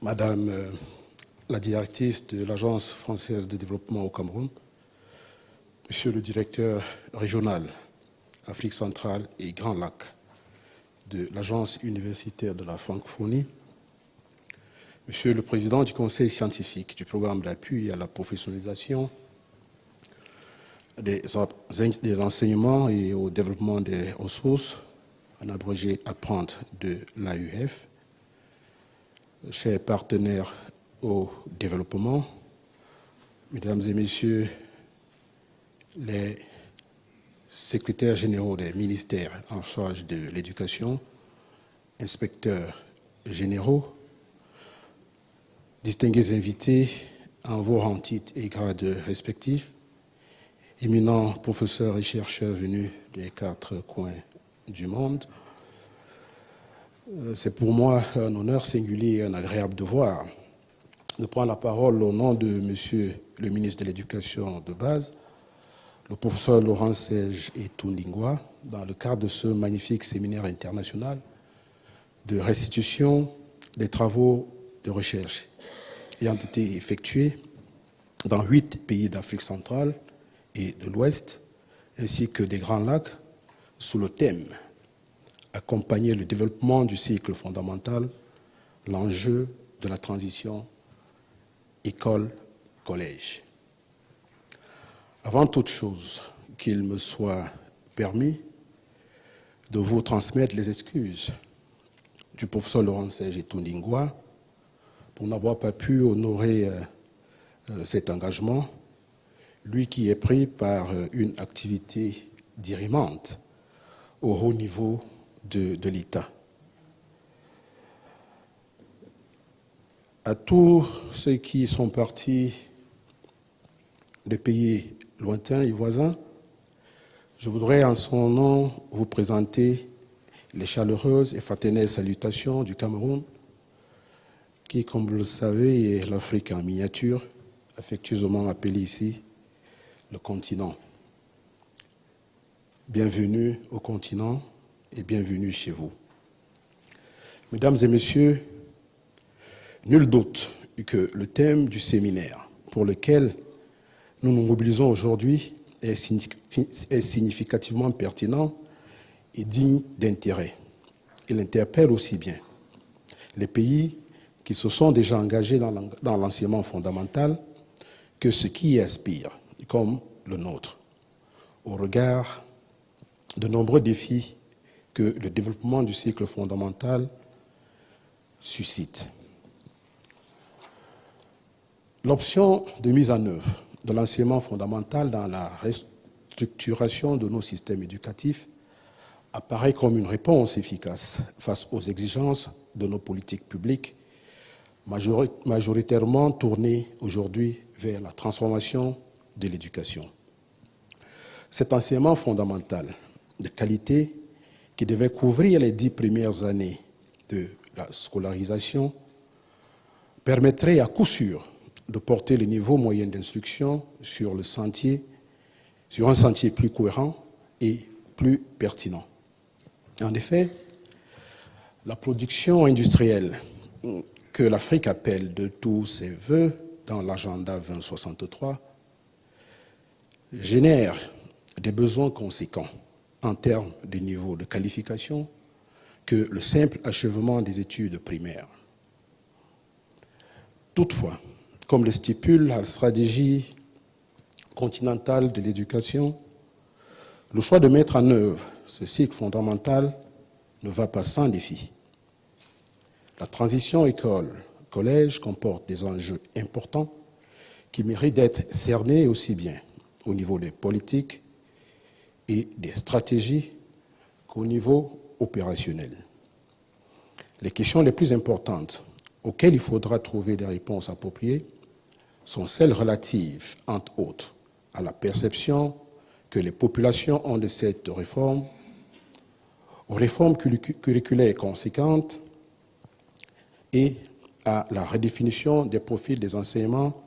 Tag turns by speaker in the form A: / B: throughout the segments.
A: Madame la directrice de l'Agence française de développement au Cameroun, Monsieur le directeur régional Afrique centrale et Grand Lac de l'Agence universitaire de la francophonie, Monsieur le président du conseil scientifique du programme d'appui à la professionnalisation des enseignements et au développement des ressources, en abrégé apprendre de l'AUF, chers partenaires au développement, mesdames et messieurs les secrétaires généraux des ministères en charge de l'éducation, inspecteurs généraux, distingués invités en vos rangs, titres et grades respectifs, éminents professeurs et chercheurs venus des 4 coins du monde. C'est pour moi un honneur singulier et un agréable devoir de prendre la parole au nom de Monsieur le ministre de l'Éducation de base, le professeur Laurent Serge Etundingwa, dans le cadre de ce magnifique séminaire international de restitution des travaux de recherche ayant été effectués dans 8 pays d'Afrique centrale et de l'Ouest, ainsi que des Grands Lacs, sous le thème « Accompagner le développement du cycle fondamental, l'enjeu de la transition école-collège ». Avant toute chose, qu'il me soit permis de vous transmettre les excuses du professeur Laurent Serge Etundingwa pour n'avoir pas pu honorer cet engagement, lui qui est pris par une activité dirimante au haut niveau de l'État. À tous ceux qui sont partis des pays lointains et voisins, je voudrais en son nom vous présenter les chaleureuses et fraternelles salutations du Cameroun, qui, comme vous le savez, est l'Afrique en miniature, affectueusement appelée ici le continent. Bienvenue au continent et bienvenue chez vous. Mesdames et messieurs, nul doute que le thème du séminaire pour lequel nous nous mobilisons aujourd'hui est significativement pertinent et digne d'intérêt. Il interpelle aussi bien les pays qui se sont déjà engagés dans l'enseignement fondamental que ceux qui y aspirent, comme le nôtre, au regard de nombreux défis que le développement du cycle fondamental suscite. L'option de mise en œuvre de l'enseignement fondamental dans la restructuration de nos systèmes éducatifs apparaît comme une réponse efficace face aux exigences de nos politiques publiques, majoritairement tournées aujourd'hui vers la transformation de l'éducation. Cet enseignement fondamental de qualité qui devait couvrir les 10 premières années de la scolarisation permettrait à coup sûr de porter le niveau moyen d'instruction sur un sentier plus cohérent et plus pertinent. En effet, la production industrielle que l'Afrique appelle de tous ses voeux dans l'agenda 2063 génère des besoins conséquents en termes de niveau de qualification que le simple achèvement des études primaires. Toutefois, comme le stipule la stratégie continentale de l'éducation, le choix de mettre en œuvre ce cycle fondamental ne va pas sans défi. La transition école-collège comporte des enjeux importants qui méritent d'être cernés aussi bien au niveau des politiques et des stratégies qu'au niveau opérationnel. Les questions les plus importantes auxquelles il faudra trouver des réponses appropriées sont celles relatives, entre autres, à la perception que les populations ont de cette réforme, aux réformes curriculaires conséquentes et à la redéfinition des profils des enseignements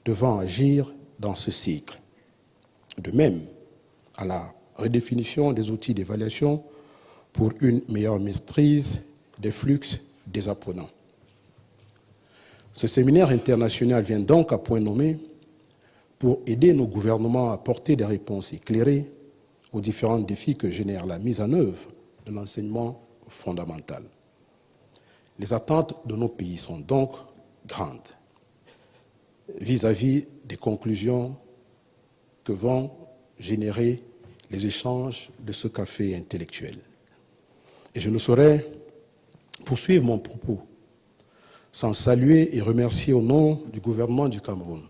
A: devant agir dans ce cycle. De même, à la redéfinition des outils d'évaluation pour une meilleure maîtrise des flux des apprenants. Ce séminaire international vient donc à point nommé pour aider nos gouvernements à apporter des réponses éclairées aux différents défis que génère la mise en œuvre de l'enseignement fondamental. Les attentes de nos pays sont donc grandes vis-à-vis des conclusions que vont générer les échanges de ce café intellectuel. Et je ne saurais poursuivre mon propos sans saluer et remercier au nom du gouvernement du Cameroun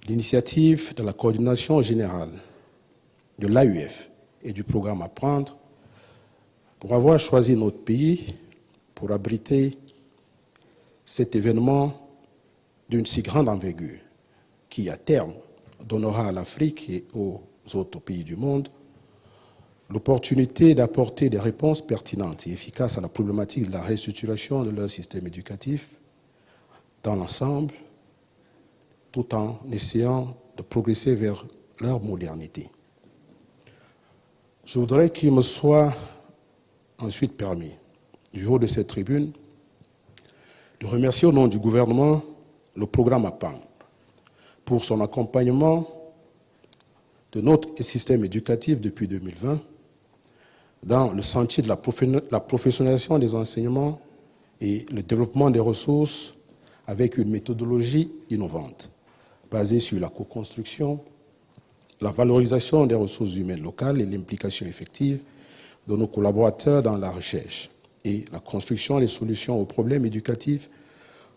A: l'initiative de la coordination générale de l'AUF et du programme Apprendre pour avoir choisi notre pays pour abriter cet événement d'une si grande envergure qui, à terme, donnera à l'Afrique et aux autres pays du monde l'opportunité d'apporter des réponses pertinentes et efficaces à la problématique de la restructuration de leur système éducatif dans l'ensemble, tout en essayant de progresser vers leur modernité. Je voudrais qu'il me soit ensuite permis, du haut de cette tribune, de remercier au nom du gouvernement le programme APAN pour son accompagnement de notre système éducatif depuis 2020 dans le sentier de la professionnalisation des enseignements et le développement des ressources avec une méthodologie innovante basée sur la co-construction, la valorisation des ressources humaines locales et l'implication effective de nos collaborateurs dans la recherche et la construction des solutions aux problèmes éducatifs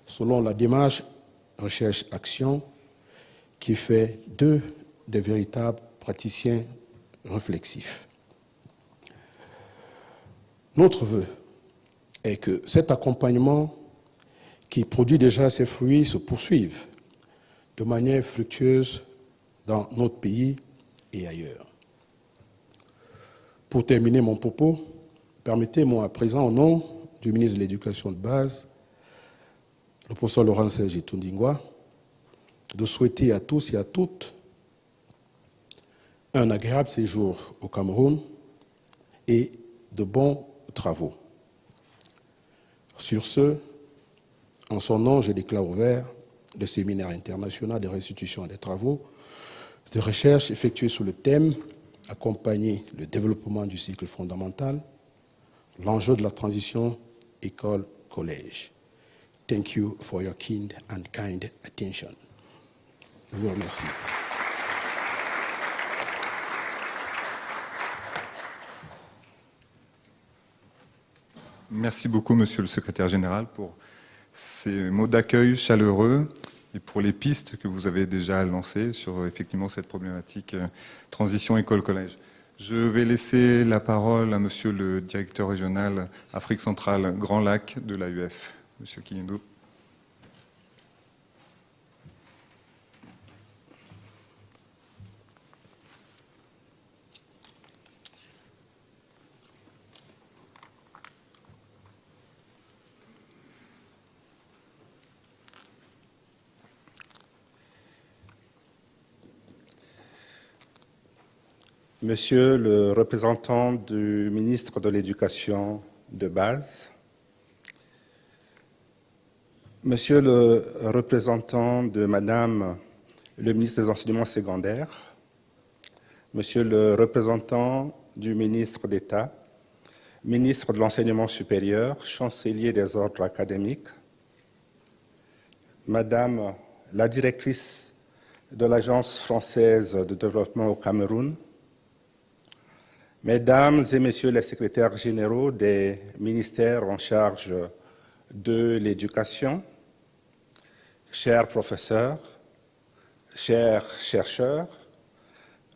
A: selon la démarche recherche-action qui fait d'eux des véritables praticiens réflexifs. Notre vœu est que cet accompagnement qui produit déjà ses fruits se poursuive de manière fructueuse dans notre pays et ailleurs. Pour terminer mon propos, permettez-moi à présent, au nom du ministre de l'Éducation de base, le professeur Laurent-Serge Etundingwa, de souhaiter à tous et à toutes un agréable séjour au Cameroun et de bons travaux. Sur ce, en son nom, je déclare ouvert le séminaire international de restitution des travaux de recherche effectués sous le thème « Accompagner le développement du cycle fondamental, l'enjeu de la transition école-collège ». Thank you for your keen and kind attention. Je vous remercie.
B: Merci beaucoup, Monsieur le Secrétaire général, pour ces mots d'accueil chaleureux et pour les pistes que vous avez déjà lancées sur effectivement cette problématique transition école-collège. Je vais laisser la parole à Monsieur le directeur régional Afrique centrale Grand Lac de l'AUF, Monsieur Kiyindou.
C: Monsieur le représentant du ministre de l'Éducation de base, Monsieur le représentant de Madame le ministre des Enseignements secondaires, Monsieur le représentant du ministre d'État, ministre de l'Enseignement supérieur, chancelier des ordres académiques, Madame la directrice de l'Agence française de développement au Cameroun, Mesdames et Messieurs les secrétaires généraux des ministères en charge de l'éducation, chers professeurs, chers chercheurs,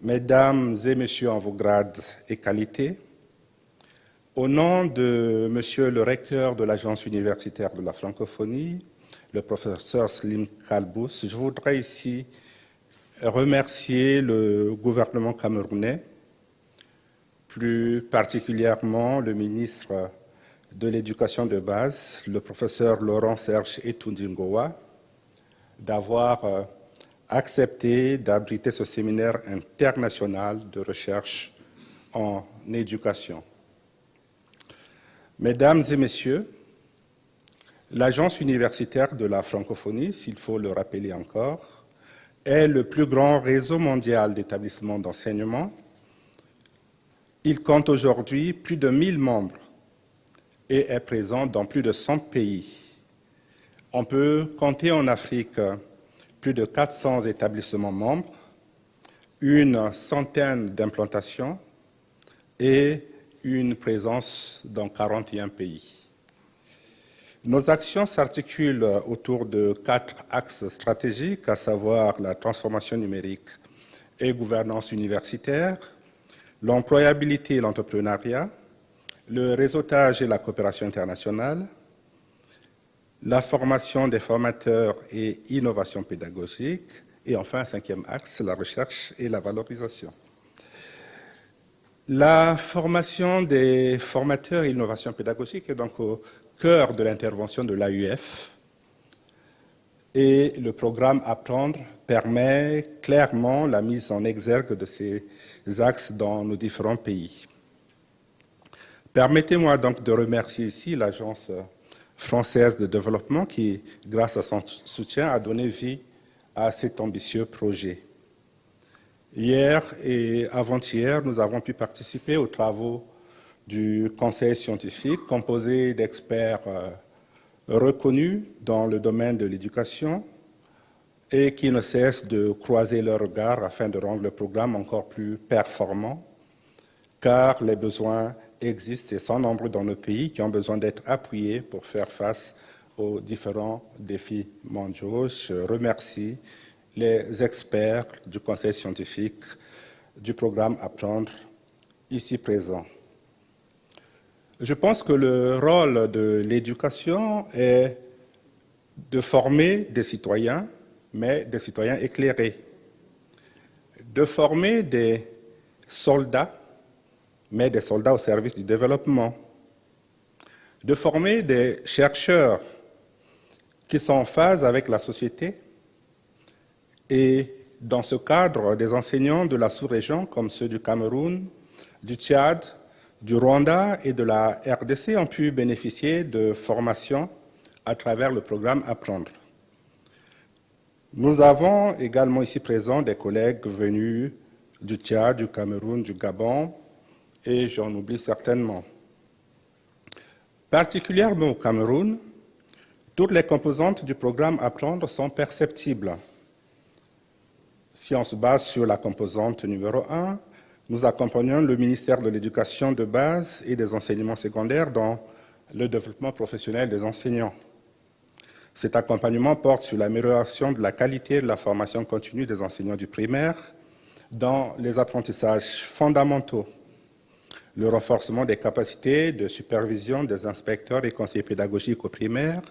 C: Mesdames et Messieurs en vos grades et qualités, au nom de Monsieur le recteur de l'Agence universitaire de la francophonie, le professeur Slim Kalbous, je voudrais ici remercier le gouvernement camerounais, plus particulièrement le ministre de l'Éducation de base, le professeur Laurent-Serge Etundingwa, d'avoir accepté d'abriter ce séminaire international de recherche en éducation. Mesdames et Messieurs, L'Agence universitaire de la francophonie, s'il faut le rappeler encore, est le plus grand réseau mondial d'établissements d'enseignement. Il compte aujourd'hui plus de 1000 membres et est présent dans plus de 100 pays. On peut compter en Afrique plus de 400 établissements membres, une centaine d'implantations et une présence dans 41 pays. Nos actions s'articulent autour de 4 axes stratégiques, à savoir la transformation numérique et gouvernance universitaire, l'employabilité et l'entrepreneuriat, le réseautage et la coopération internationale, la formation des formateurs et innovation pédagogique, et enfin, un 5e axe, la recherche et la valorisation. La formation des formateurs et l'innovation pédagogique est donc au cœur de l'intervention de l'AUF, et le programme Apprendre permet clairement la mise en exergue de ces axes dans nos différents pays. Permettez-moi donc de remercier ici l'Agence française de développement qui, grâce à son soutien, a donné vie à cet ambitieux projet. Hier et avant-hier, nous avons pu participer aux travaux du conseil scientifique composé d'experts reconnus dans le domaine de l'éducation et qui ne cessent de croiser leurs regards afin de rendre le programme encore plus performant, car les besoins existent et sont nombreux dans nos pays qui ont besoin d'être appuyés pour faire face aux différents défis mondiaux. Je remercie les experts du conseil scientifique du programme Apprendre ici présents. Je pense que le rôle de l'éducation est de former des citoyens, mais des citoyens éclairés, de former des soldats, mais des soldats au service du développement, de former des chercheurs qui sont en phase avec la société et, dans ce cadre, des enseignants de la sous-région comme ceux du Cameroun, du Tchad, du Rwanda et de la RDC ont pu bénéficier de formations à travers le programme Apprendre. Nous avons également ici présents des collègues venus du Tchad, du Cameroun, du Gabon, et j'en oublie certainement. Particulièrement au Cameroun, toutes les composantes du programme Apprendre sont perceptibles. Si on se base sur la composante numéro 1, nous accompagnons le ministère de l'Éducation de base et des enseignements secondaires dans le développement professionnel des enseignants. Cet accompagnement porte sur l'amélioration de la qualité de la formation continue des enseignants du primaire dans les apprentissages fondamentaux, le renforcement des capacités de supervision des inspecteurs et conseillers pédagogiques au primaire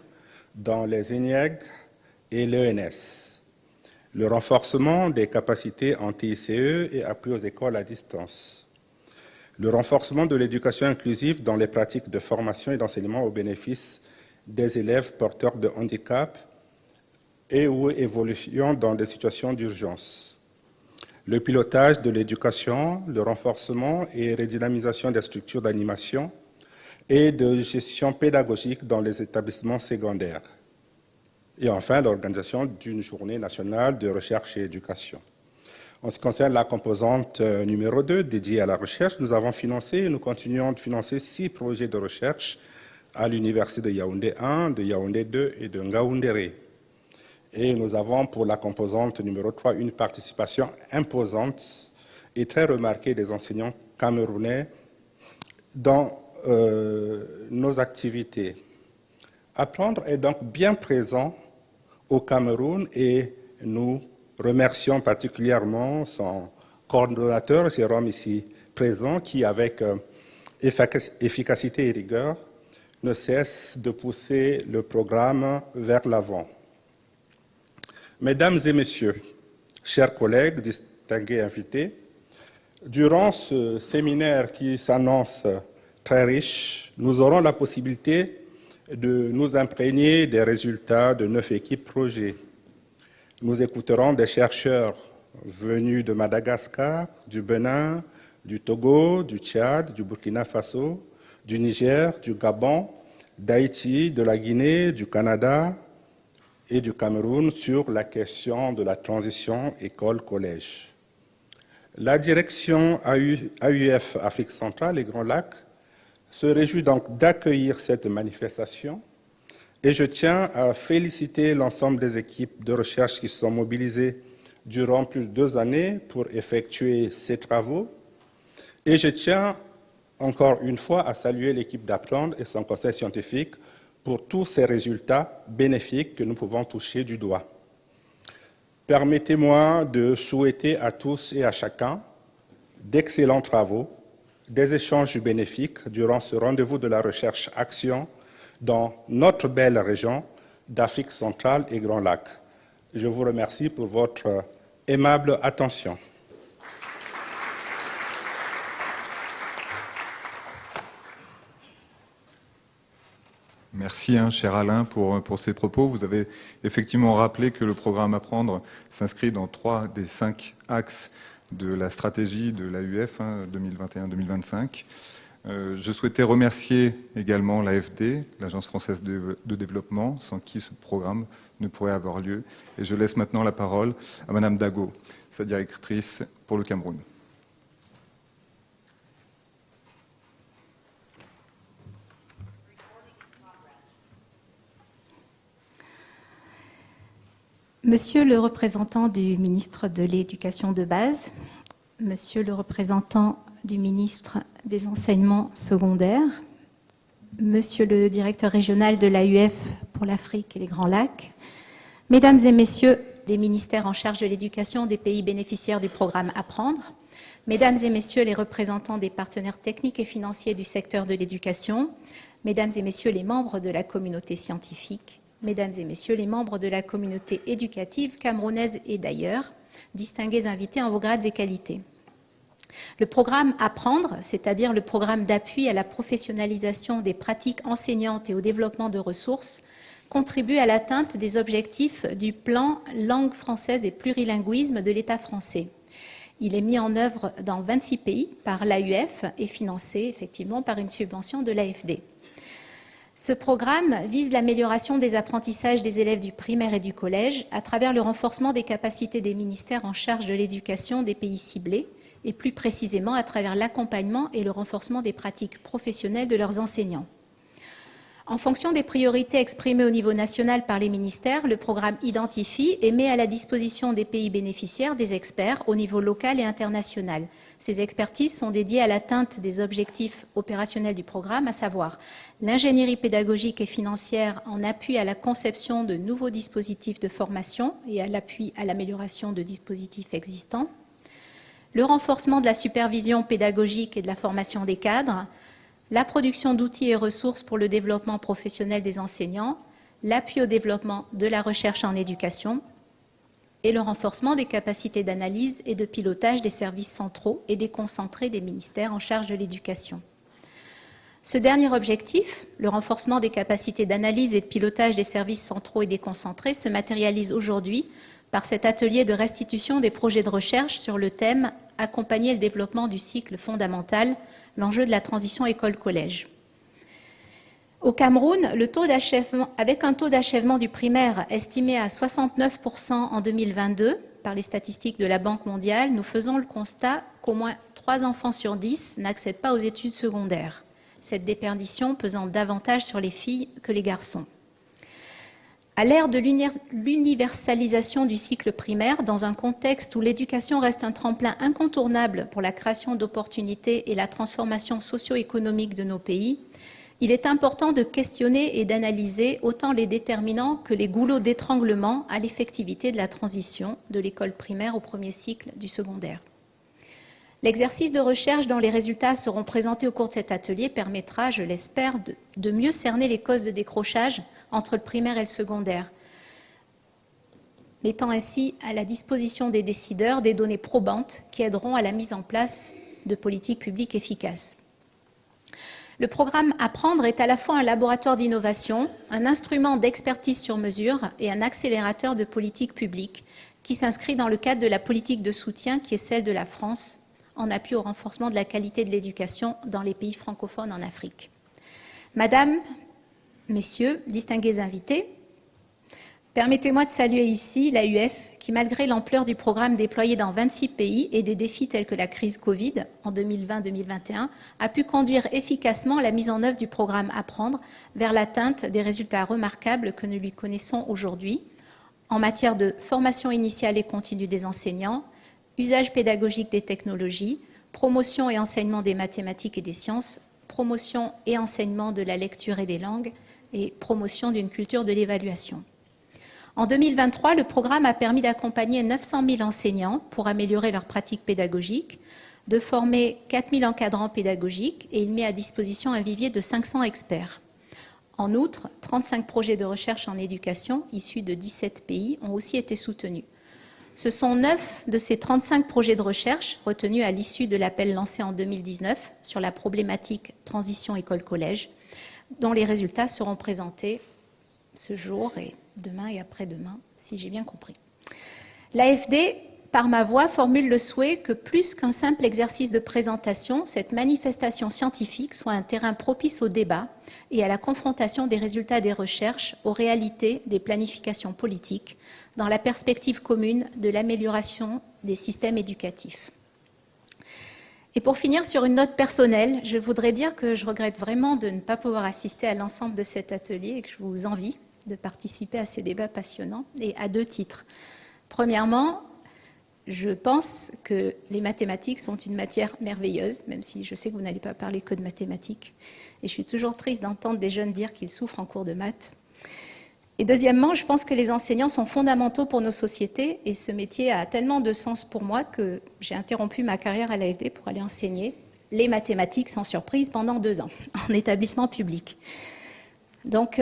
C: dans les ENIEG et l'ENS, le renforcement des capacités en TICE et appui aux écoles à distance, le renforcement de l'éducation inclusive dans les pratiques de formation et d'enseignement au bénéfice des élèves porteurs de handicap et ou évoluant dans des situations d'urgence, le pilotage de l'éducation, le renforcement et redynamisation des structures d'animation et de gestion pédagogique dans les établissements secondaires, et enfin l'organisation d'une journée nationale de recherche et éducation. En ce qui concerne la composante numéro 2, dédiée à la recherche, nous avons financé et nous continuons de financer 6 projets de recherche à l'Université de Yaoundé 1, de Yaoundé 2 et de Ngaoundéré. Et nous avons pour la composante numéro 3 une participation imposante et très remarquée des enseignants camerounais dans nos activités. Apprendre est donc bien présent au Cameroun et nous remercions particulièrement son coordonnateur, Jérôme, ici présent, qui, avec efficacité et rigueur, ne cesse de pousser le programme vers l'avant. Mesdames et messieurs, chers collègues, distingués invités, durant ce séminaire qui s'annonce très riche, nous aurons la possibilité de nous imprégner des résultats de 9 équipes projets. Nous écouterons des chercheurs venus de Madagascar, du Bénin, du Togo, du Tchad, du Burkina Faso, du Niger, du Gabon, d'Haïti, de la Guinée, du Canada et du Cameroun sur la question de la transition école-collège. La direction AUF Afrique centrale et Grands Lacs se réjouit donc d'accueillir cette manifestation et je tiens à féliciter l'ensemble des équipes de recherche qui se sont mobilisées durant plus de 2 années pour effectuer ces travaux. Et je tiens encore une fois à saluer l'équipe d'Apprendre et son conseil scientifique pour tous ces résultats bénéfiques que nous pouvons toucher du doigt. Permettez-moi de souhaiter à tous et à chacun d'excellents travaux, des échanges bénéfiques durant ce rendez-vous de la recherche-action dans notre belle région d'Afrique centrale et Grands Lacs. Je vous remercie pour votre aimable attention.
B: Merci, cher Alain, pour ces propos. Vous avez effectivement rappelé que le programme Apprendre s'inscrit dans 3 des 5 axes de la stratégie de l'AUF 2021-2025. Je souhaitais remercier également l'AFD, l'Agence française de développement, sans qui ce programme ne pourrait avoir lieu. Et je laisse maintenant la parole à Madame Dago, sa directrice pour le Cameroun.
D: Monsieur le représentant du ministre de l'Éducation de base, Monsieur le représentant du ministre des Enseignements secondaires, Monsieur le directeur régional de l'AUF pour l'Afrique et les Grands Lacs, Mesdames et Messieurs des ministères en charge de l'éducation des pays bénéficiaires du programme Apprendre, Mesdames et Messieurs les représentants des partenaires techniques et financiers du secteur de l'éducation, Mesdames et Messieurs les membres de la communauté scientifique, Mesdames et Messieurs les membres de la communauté éducative camerounaise et d'ailleurs, distingués invités en vos grades et qualités. Le programme Apprendre, c'est-à-dire le programme d'appui à la professionnalisation des pratiques enseignantes et au développement de ressources, contribue à l'atteinte des objectifs du plan Langue française et plurilinguisme de l'État français. Il est mis en œuvre dans 26 pays par l'AUF et financé effectivement par une subvention de l'AFD. Ce programme vise l'amélioration des apprentissages des élèves du primaire et du collège à travers le renforcement des capacités des ministères en charge de l'éducation des pays ciblés et plus précisément à travers l'accompagnement et le renforcement des pratiques professionnelles de leurs enseignants. En fonction des priorités exprimées au niveau national par les ministères, le programme identifie et met à la disposition des pays bénéficiaires des experts au niveau local et international. Ces expertises sont dédiées à l'atteinte des objectifs opérationnels du programme, à savoir l'ingénierie pédagogique et financière en appui à la conception de nouveaux dispositifs de formation et à l'appui à l'amélioration de dispositifs existants, le renforcement de la supervision pédagogique et de la formation des cadres, la production d'outils et ressources pour le développement professionnel des enseignants, l'appui au développement de la recherche en éducation et le renforcement des capacités d'analyse et de pilotage des services centraux et déconcentrés des ministères en charge de l'éducation. Ce dernier objectif, le renforcement des capacités d'analyse et de pilotage des services centraux et déconcentrés, se matérialise aujourd'hui par cet atelier de restitution des projets de recherche sur le thème « Accompagner le développement du cycle fondamental, l'enjeu de la transition école-collège ». Au Cameroun, avec un taux d'achèvement du primaire estimé à 69% en 2022 par les statistiques de la Banque mondiale, nous faisons le constat qu'au moins 3 enfants sur 10 n'accèdent pas aux études secondaires, cette déperdition pesant davantage sur les filles que les garçons. À l'ère de l'universalisation du cycle primaire, dans un contexte où l'éducation reste un tremplin incontournable pour la création d'opportunités et la transformation socio-économique de nos pays, il est important de questionner et d'analyser autant les déterminants que les goulots d'étranglement à l'effectivité de la transition de l'école primaire au premier cycle du secondaire. L'exercice de recherche dont les résultats seront présentés au cours de cet atelier permettra, je l'espère, de mieux cerner les causes de décrochage entre le primaire et le secondaire, mettant ainsi à la disposition des décideurs des données probantes qui aideront à la mise en place de politiques publiques efficaces. Le programme Apprendre est à la fois un laboratoire d'innovation, un instrument d'expertise sur mesure et un accélérateur de politique publique qui s'inscrit dans le cadre de la politique de soutien qui est celle de la France en appui au renforcement de la qualité de l'éducation dans les pays francophones en Afrique. Madame, messieurs, distingués invités, permettez-moi de saluer ici l'AUF qui, malgré l'ampleur du programme déployé dans 26 pays et des défis tels que la crise Covid en 2020-2021, a pu conduire efficacement la mise en œuvre du programme Apprendre vers l'atteinte des résultats remarquables que nous lui connaissons aujourd'hui en matière de formation initiale et continue des enseignants, usage pédagogique des technologies, promotion et enseignement des mathématiques et des sciences, promotion et enseignement de la lecture et des langues et promotion d'une culture de l'évaluation. En 2023, le programme a permis d'accompagner 900 000 enseignants pour améliorer leurs pratiques pédagogiques, de former 4 000 encadrants pédagogiques et il met à disposition un vivier de 500 experts. En outre, 35 projets de recherche en éducation issus de 17 pays ont aussi été soutenus. Ce sont 9 de ces 35 projets de recherche retenus à l'issue de l'appel lancé en 2019 sur la problématique transition école-collège, dont les résultats seront présentés ce jour et demain et après-demain, si j'ai bien compris. L'AFD, par ma voix, formule le souhait que plus qu'un simple exercice de présentation, cette manifestation scientifique soit un terrain propice au débat et à la confrontation des résultats des recherches aux réalités des planifications politiques dans la perspective commune de l'amélioration des systèmes éducatifs. Et pour finir sur une note personnelle, je voudrais dire que je regrette vraiment de ne pas pouvoir assister à l'ensemble de cet atelier et que je vous envie de participer à ces débats passionnants, et à 2 titres. Premièrement, je pense que les mathématiques sont une matière merveilleuse, même si je sais que vous n'allez pas parler que de mathématiques. Et je suis toujours triste d'entendre des jeunes dire qu'ils souffrent en cours de maths. Et deuxièmement, je pense que les enseignants sont fondamentaux pour nos sociétés et ce métier a tellement de sens pour moi que j'ai interrompu ma carrière à l'AFD pour aller enseigner les mathématiques sans surprise pendant 2 ans en établissement public. Donc,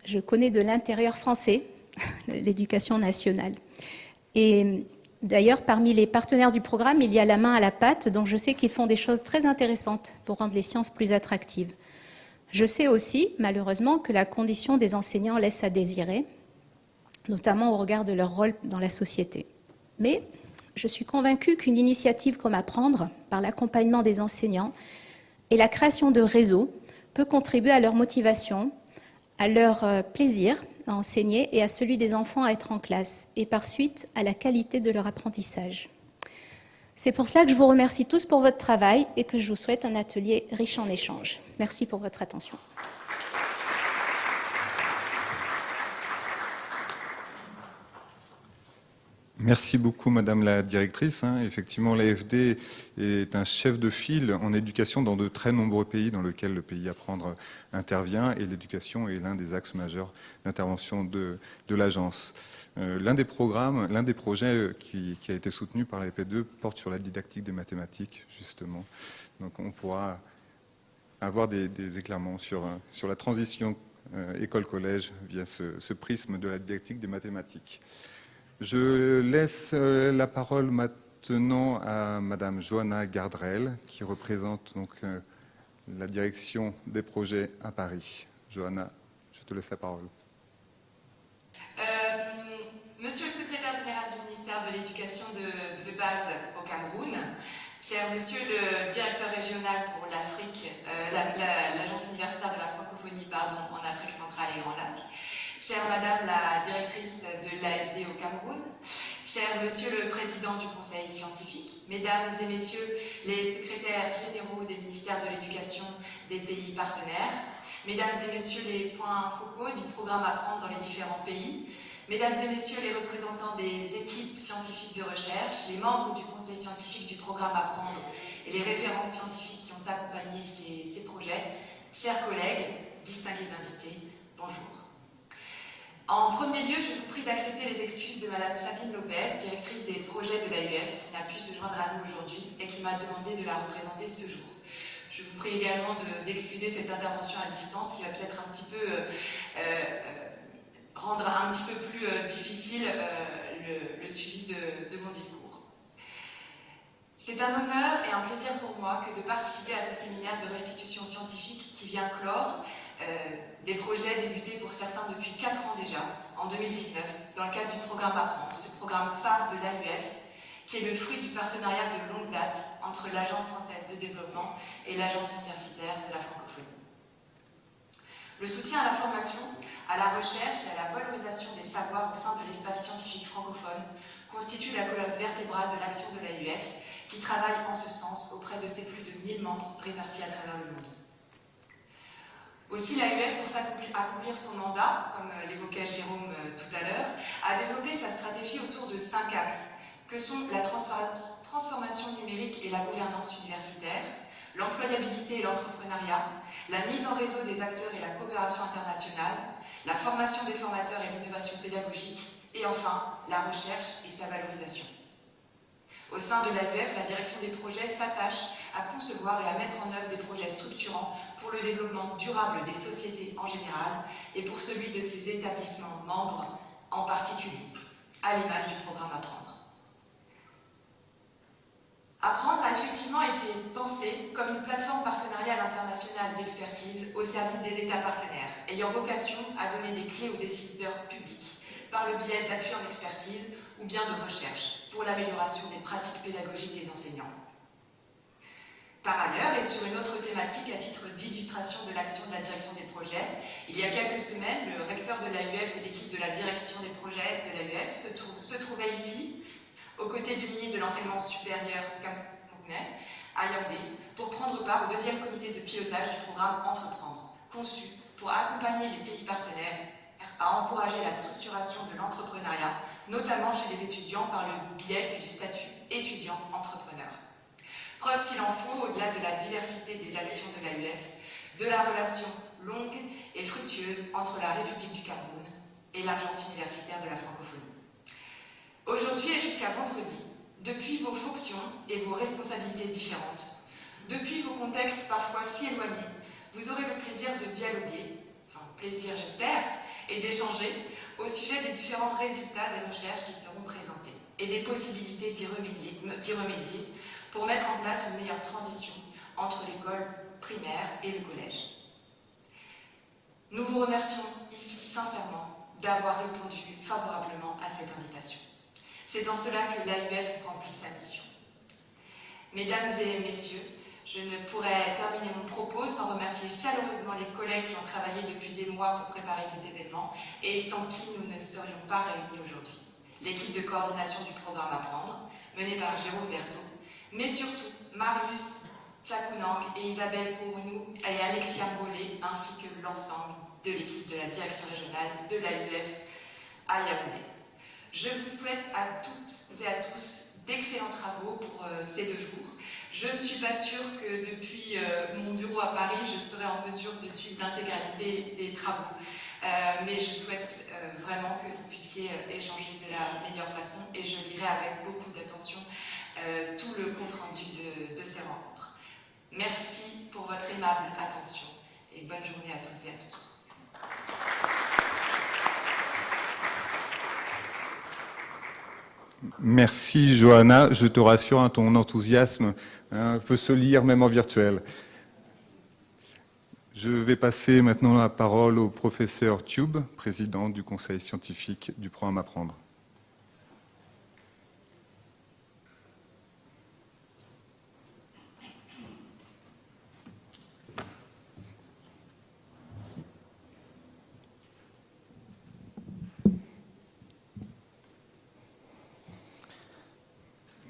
D: je connais de l'intérieur français l'éducation nationale. Et d'ailleurs, parmi les partenaires du programme, il y a la main à la pâte, dont je sais qu'ils font des choses très intéressantes pour rendre les sciences plus attractives. Je sais aussi, malheureusement, que la condition des enseignants laisse à désirer, notamment au regard de leur rôle dans la société. Mais je suis convaincue qu'une initiative comme Apprendre, par l'accompagnement des enseignants et la création de réseaux, peut contribuer à leur motivation, à leur plaisir à enseigner et à celui des enfants à être en classe, et par suite à la qualité de leur apprentissage. C'est pour cela que je vous remercie tous pour votre travail et que je vous souhaite un atelier riche en échanges. Merci pour votre attention.
B: Merci beaucoup, Madame la Directrice. Effectivement, l'AFD est un chef de file en éducation dans de très nombreux pays dans lesquels le pays Apprendre intervient et l'éducation est l'un des axes majeurs d'intervention de l'agence. L'un des programmes, l'un des projets qui a été soutenu par la EP2 porte sur la didactique des mathématiques, justement. Donc on pourra avoir des éclairements sur la transition école-collège via ce prisme de la didactique des mathématiques. Je laisse la parole maintenant à Madame Johanna Gardrel, qui représente donc la direction des projets à Paris. Johanna, je te laisse la parole.
E: Monsieur le secrétaire général du ministère de l'Éducation de base au Cameroun, cher monsieur le directeur régional pour l'Afrique, l'agence universitaire de la francophonie en Afrique centrale et Grand Lac, chère Madame la directrice de l'AFD au Cameroun, cher Monsieur le Président du Conseil scientifique, Mesdames et Messieurs les secrétaires généraux des ministères de l'Éducation des pays partenaires, Mesdames et Messieurs les points focaux du programme Apprendre dans les différents pays, Mesdames et Messieurs les représentants des équipes scientifiques de recherche, les membres du Conseil scientifique du programme Apprendre et les références scientifiques qui ont accompagné ces projets, chers collègues, distingués invités, bonjour. En premier lieu, je vous prie d'accepter les excuses de Madame Sabine Lopez, directrice des projets de l'AUF, qui n'a pu se joindre à nous aujourd'hui et qui m'a demandé de la représenter ce jour. Je vous prie également d'excuser cette intervention à distance qui va peut-être un petit peu rendre un petit peu plus difficile le suivi de mon discours. C'est un honneur et un plaisir pour moi que de participer à ce séminaire de restitution scientifique qui vient clore des projets débutés pour certains depuis 4 ans déjà, en 2019, dans le cadre du programme Apprendre, ce programme phare de l'AUF, qui est le fruit du partenariat de longue date entre l'Agence française de développement et l'Agence universitaire de la francophonie. Le soutien à la formation, à la recherche et à la valorisation des savoirs au sein de l'espace scientifique francophone constitue la colonne vertébrale de l'action de l'AUF, qui travaille en ce sens auprès de ses plus de 1000 membres répartis à travers le monde. Aussi, l'AUF, pour accomplir son mandat, comme l'évoquait Jérôme tout à l'heure, a développé sa stratégie autour de 5 axes, que sont la transformation numérique et la gouvernance universitaire, l'employabilité et l'entrepreneuriat, la mise en réseau des acteurs et la coopération internationale, la formation des formateurs et l'innovation pédagogique, et enfin, la recherche et sa valorisation. Au sein de l'AUF, la direction des projets s'attache à concevoir et à mettre en œuvre des projets structurants pour le développement durable des sociétés en général et pour celui de ses établissements membres en particulier, à l'image du programme Apprendre. Apprendre a effectivement été pensé comme une plateforme partenariale internationale d'expertise au service des États partenaires, ayant vocation à donner des clés aux décideurs publics par le biais d'appui en expertise ou bien de recherche pour l'amélioration des pratiques pédagogiques des enseignants. Par ailleurs, et sur une autre thématique à titre d'illustration de l'action de la direction des projets, il y a quelques semaines, le recteur de l'AUF et l'équipe de la direction des projets de l'AUF se trouvaient ici, aux côtés du ministre de l'Enseignement supérieur camerounais, à Yaoundé, pour prendre part au 2e comité de pilotage du programme Entreprendre, conçu pour accompagner les pays partenaires à encourager la structuration de l'entrepreneuriat, notamment chez les étudiants par le biais du statut étudiant-entrepreneur. Preuve s'il en faut, au-delà de la diversité des actions de l'AUF, de la relation longue et fructueuse entre la République du Cameroun et l'Agence universitaire de la francophonie. Aujourd'hui et jusqu'à vendredi, depuis vos fonctions et vos responsabilités différentes, depuis vos contextes parfois si éloignés, vous aurez le plaisir de dialoguer, enfin plaisir j'espère, et d'échanger au sujet des différents résultats des recherches qui seront présentés et des possibilités d'y remédier pour mettre en place une meilleure transition entre l'école primaire et le collège. Nous vous remercions ici sincèrement d'avoir répondu favorablement à cette invitation. C'est en cela que l'AUF remplit sa mission. Mesdames et messieurs, je ne pourrais terminer mon propos sans remercier chaleureusement les collègues qui ont travaillé depuis des mois pour préparer cet événement et sans qui nous ne serions pas réunis aujourd'hui. L'équipe de coordination du programme Apprendre, menée par Jérôme Berthaud, mais surtout Marius Tchakounang et Isabelle Pourounou et Alexia Mollet, ainsi que l'ensemble de l'équipe de la direction régionale de l'AUF à Yaoundé. Je vous souhaite à toutes et à tous d'excellents travaux pour ces 2 jours. Je ne suis pas sûre que depuis mon bureau à Paris, je serai en mesure de suivre l'intégralité des travaux. Mais je souhaite vraiment que vous puissiez échanger de la meilleure façon et je lirai avec beaucoup d'attention tout le compte-rendu de ces rencontres. Merci pour votre aimable attention et bonne journée à toutes et à tous.
B: Merci Johanna, je te rassure, ton enthousiasme peut se lire même en virtuel. Je vais passer maintenant la parole au professeur Tube, président du conseil scientifique du programme Apprendre.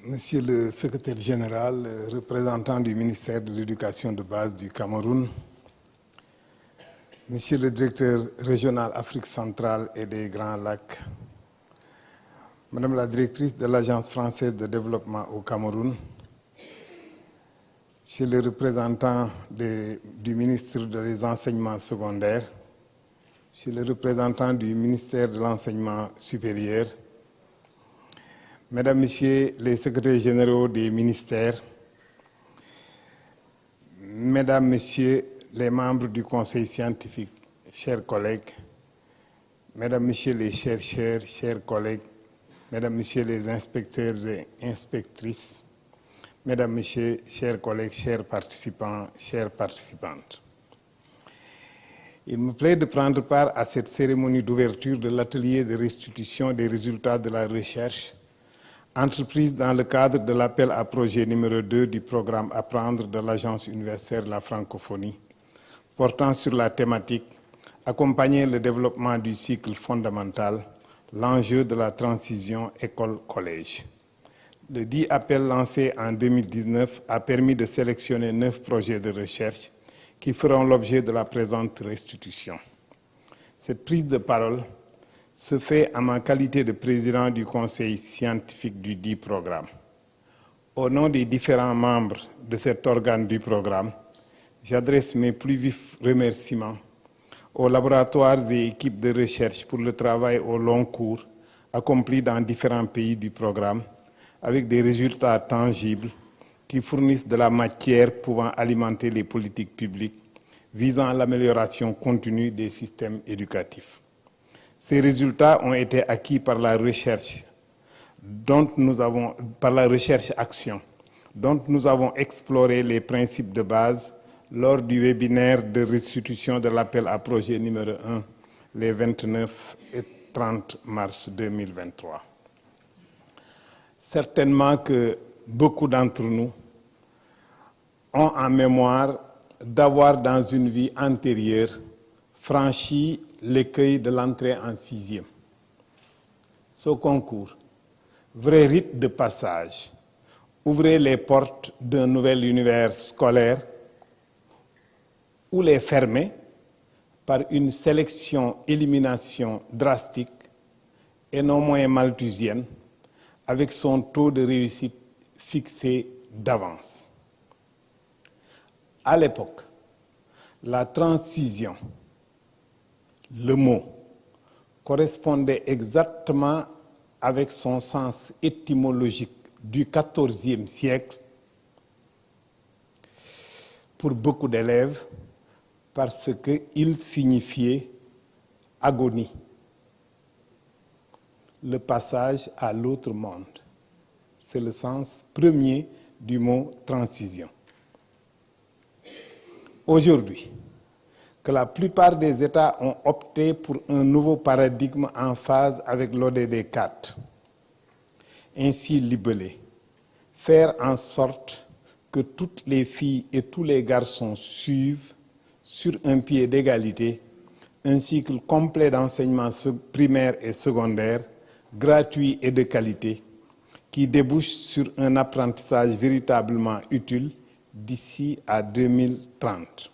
F: Monsieur le secrétaire général, représentant du ministère de l'Éducation de base du Cameroun, Monsieur le directeur régional Afrique centrale et des Grands Lacs, Madame la directrice de l'Agence française de développement au Cameroun, Monsieur le représentant du ministre des Enseignements secondaires, Monsieur le représentant du ministère de l'Enseignement supérieur, Mesdames, Messieurs les secrétaires généraux des ministères, Mesdames, Messieurs les membres du Conseil scientifique, chers collègues, Mesdames, Messieurs les chercheurs, chers collègues, Mesdames, Messieurs les inspecteurs et inspectrices, Mesdames, Messieurs, chers collègues, chers participants, chères participantes. Il me plaît de prendre part à cette cérémonie d'ouverture de l'atelier de restitution des résultats de la recherche entreprise dans le cadre de l'appel à projet numéro 2 du programme Apprendre de l'Agence universitaire de la francophonie, portant sur la thématique accompagner le développement du cycle fondamental, l'enjeu de la transition école-collège. Le dit appel lancé en 2019 a permis de sélectionner 9 projets de recherche qui feront l'objet de la présente restitution. Cette prise de parole se fait en ma qualité de président du conseil scientifique du dit programme. Au nom des différents membres de cet organe du programme, j'adresse mes plus vifs remerciements aux laboratoires et équipes de recherche pour le travail au long cours accompli dans différents pays du programme, avec des résultats tangibles qui fournissent de la matière pouvant alimenter les politiques publiques visant à l'amélioration continue des systèmes éducatifs. Ces résultats ont été acquis par la recherche action, dont nous avons exploré les principes de base lors du webinaire de restitution de l'appel à projet numéro 1, les 29 et 30 mars 2023. Certainement que beaucoup d'entre nous ont en mémoire d'avoir dans une vie antérieure franchi l'écueil de l'entrée en 6e. Ce concours, vrai rite de passage, ouvrait les portes d'un nouvel univers scolaire ou les fermer par une sélection-élimination drastique et non moins malthusienne, avec son taux de réussite fixé d'avance. À l'époque, la transition, le mot, correspondait exactement avec son sens étymologique du XIVe siècle pour beaucoup d'élèves parce qu'il signifiait agonie, le passage à l'autre monde. C'est le sens premier du mot transition. Aujourd'hui, que la plupart des États ont opté pour un nouveau paradigme en phase avec l'ODD 4, ainsi libellé, faire en sorte que toutes les filles et tous les garçons suivent sur un pied d'égalité un cycle complet d'enseignement primaire et secondaire, gratuit et de qualité, qui débouche sur un apprentissage véritablement utile d'ici à 2030.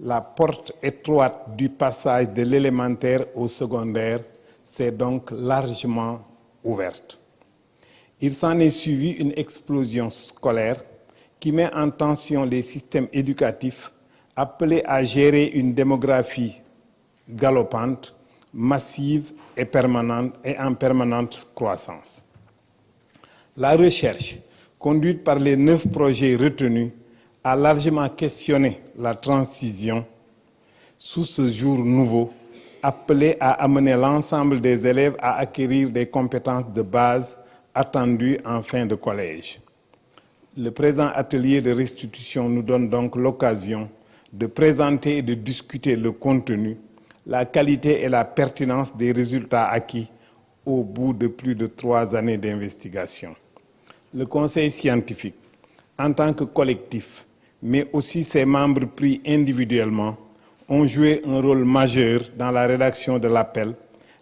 F: La porte étroite du passage de l'élémentaire au secondaire s'est donc largement ouverte. Il s'en est suivi une explosion scolaire qui met en tension les systèmes éducatifs appelés à gérer une démographie galopante, massive et en permanente croissance. La recherche, conduite par les 9 projets retenus, a largement questionné la transition sous ce jour nouveau, appelé à amener l'ensemble des élèves à acquérir des compétences de base attendues en fin de collège. Le présent atelier de restitution nous donne donc l'occasion de présenter et de discuter le contenu, la qualité et la pertinence des résultats acquis au bout de plus de 3 années d'investigation. Le Conseil scientifique, en tant que collectif, mais aussi ses membres pris individuellement, ont joué un rôle majeur dans la rédaction de l'appel,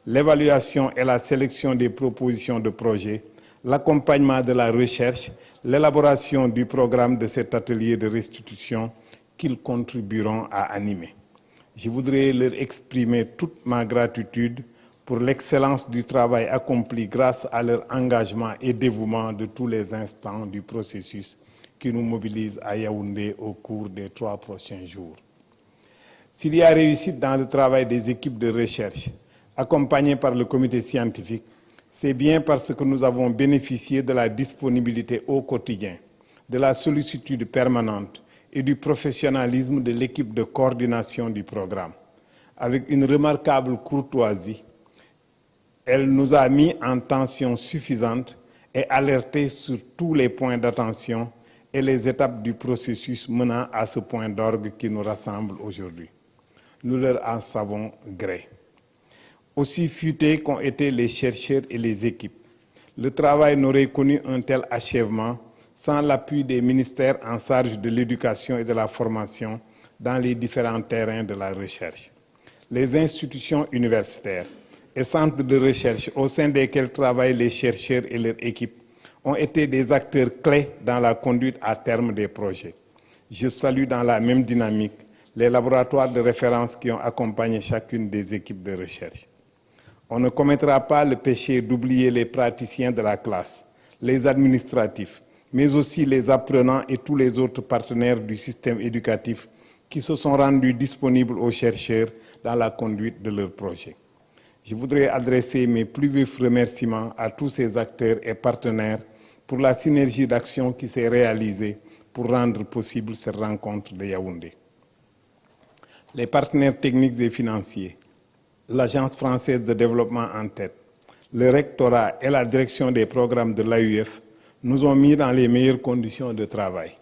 F: l'évaluation et la sélection des propositions de projets, l'accompagnement de la recherche, l'élaboration du programme de cet atelier de restitution qu'ils contribueront à animer. Je voudrais leur exprimer toute ma gratitude pour l'excellence du travail accompli grâce à leur engagement et dévouement de tous les instants du processus qui nous mobilise à Yaoundé au cours des 3 prochains jours. S'il y a réussite dans le travail des équipes de recherche, accompagnées par le comité scientifique, c'est bien parce que nous avons bénéficié de la disponibilité au quotidien, de la sollicitude permanente et du professionnalisme de l'équipe de coordination du programme. Avec une remarquable courtoisie, elle nous a mis en tension suffisante et alerté sur tous les points d'attention et les étapes du processus menant à ce point d'orgue qui nous rassemble aujourd'hui. Nous leur en savons gré. Aussi futés qu'ont été les chercheurs et les équipes, le travail n'aurait connu un tel achèvement sans l'appui des ministères en charge de l'éducation et de la formation dans les différents terrains de la recherche. les institutions universitaires et centres de recherche au sein desquels travaillent les chercheurs et leurs équipes ont été des acteurs clés dans la conduite à terme des projets. Je salue dans la même dynamique les laboratoires de référence qui ont accompagné chacune des équipes de recherche. On ne commettra pas le péché d'oublier les praticiens de la classe, les administratifs, mais aussi les apprenants et tous les autres partenaires du système éducatif qui se sont rendus disponibles aux chercheurs dans la conduite de leurs projets. Je voudrais adresser mes plus vifs remerciements à tous ces acteurs et partenaires pour la synergie d'action qui s'est réalisée pour rendre possible cette rencontre de Yaoundé. Les partenaires techniques et financiers, l'Agence française de développement en tête, le rectorat et la direction des programmes de l'AUF nous ont mis dans les meilleures conditions de travail.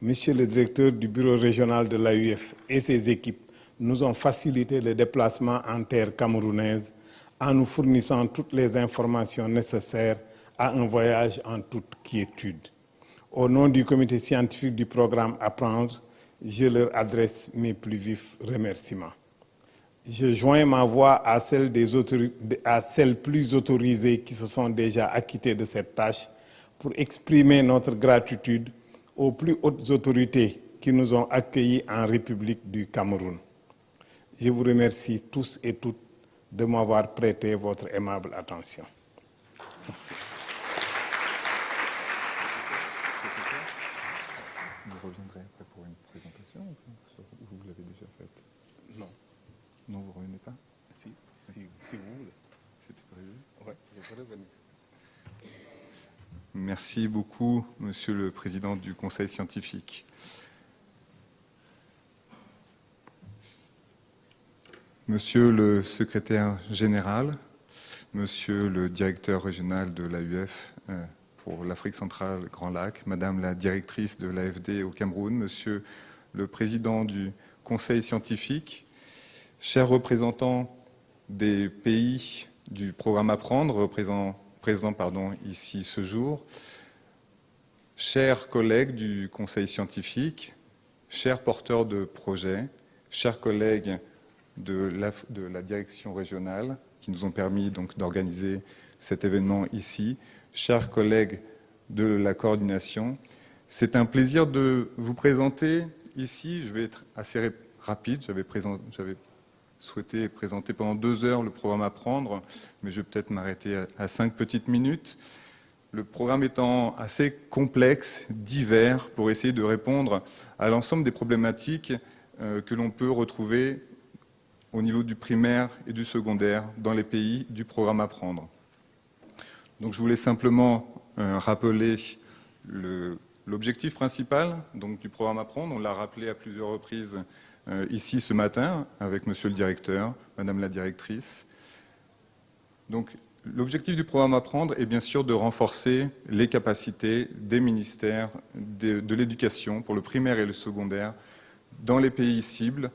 F: Monsieur le directeur du bureau régional de l'AUF et ses équipes nous ont facilité le déplacement en terre camerounaise en nous fournissant toutes les informations nécessaires à un voyage en toute quiétude. Au nom du comité scientifique du programme Apprendre, je leur adresse mes plus vifs remerciements. Je joins ma voix à celles plus autorisées qui se sont déjà acquittées de cette tâche pour exprimer notre gratitude aux plus hautes autorités qui nous ont accueillis en République du Cameroun. Je vous remercie tous et toutes de m'avoir prêté votre aimable attention. Merci.
B: Vous reviendrez après pour une présentation ou vous l'avez déjà faite?
F: Non.
B: Non, vous ne revenez pas?
F: Si vous voulez.
B: C'était prévu?
F: Oui, je peux revenir.
B: Merci beaucoup, Monsieur le Président du Conseil scientifique. Monsieur le Secrétaire général, Monsieur le Directeur régional de l'AUF pour l'Afrique centrale Grand Lac, Madame la Directrice de l'AFD au Cameroun, Monsieur le Président du Conseil scientifique, chers représentants des pays du programme Apprendre, présents ici ce jour, chers collègues du Conseil scientifique, chers porteurs de projets, chers collègues de la direction régionale qui nous ont permis donc d'organiser cet événement ici, chers collègues de la coordination, c'est un plaisir de vous présenter ici. Je vais être assez rapide, j'avais souhaité présenter pendant 2 heures le programme Apprendre, mais je vais peut-être m'arrêter à 5 petites minutes. Le programme étant assez complexe, divers, pour essayer de répondre à l'ensemble des problématiques que l'on peut retrouver au niveau du primaire et du secondaire dans les pays du programme Apprendre. Donc je voulais simplement rappeler l'objectif principal donc, du programme Apprendre. On l'a rappelé à plusieurs reprises ici ce matin avec Monsieur le Directeur, Madame la Directrice. Donc l'objectif du programme Apprendre est bien sûr de renforcer les capacités des ministères de l'éducation pour le primaire et le secondaire dans les pays cibles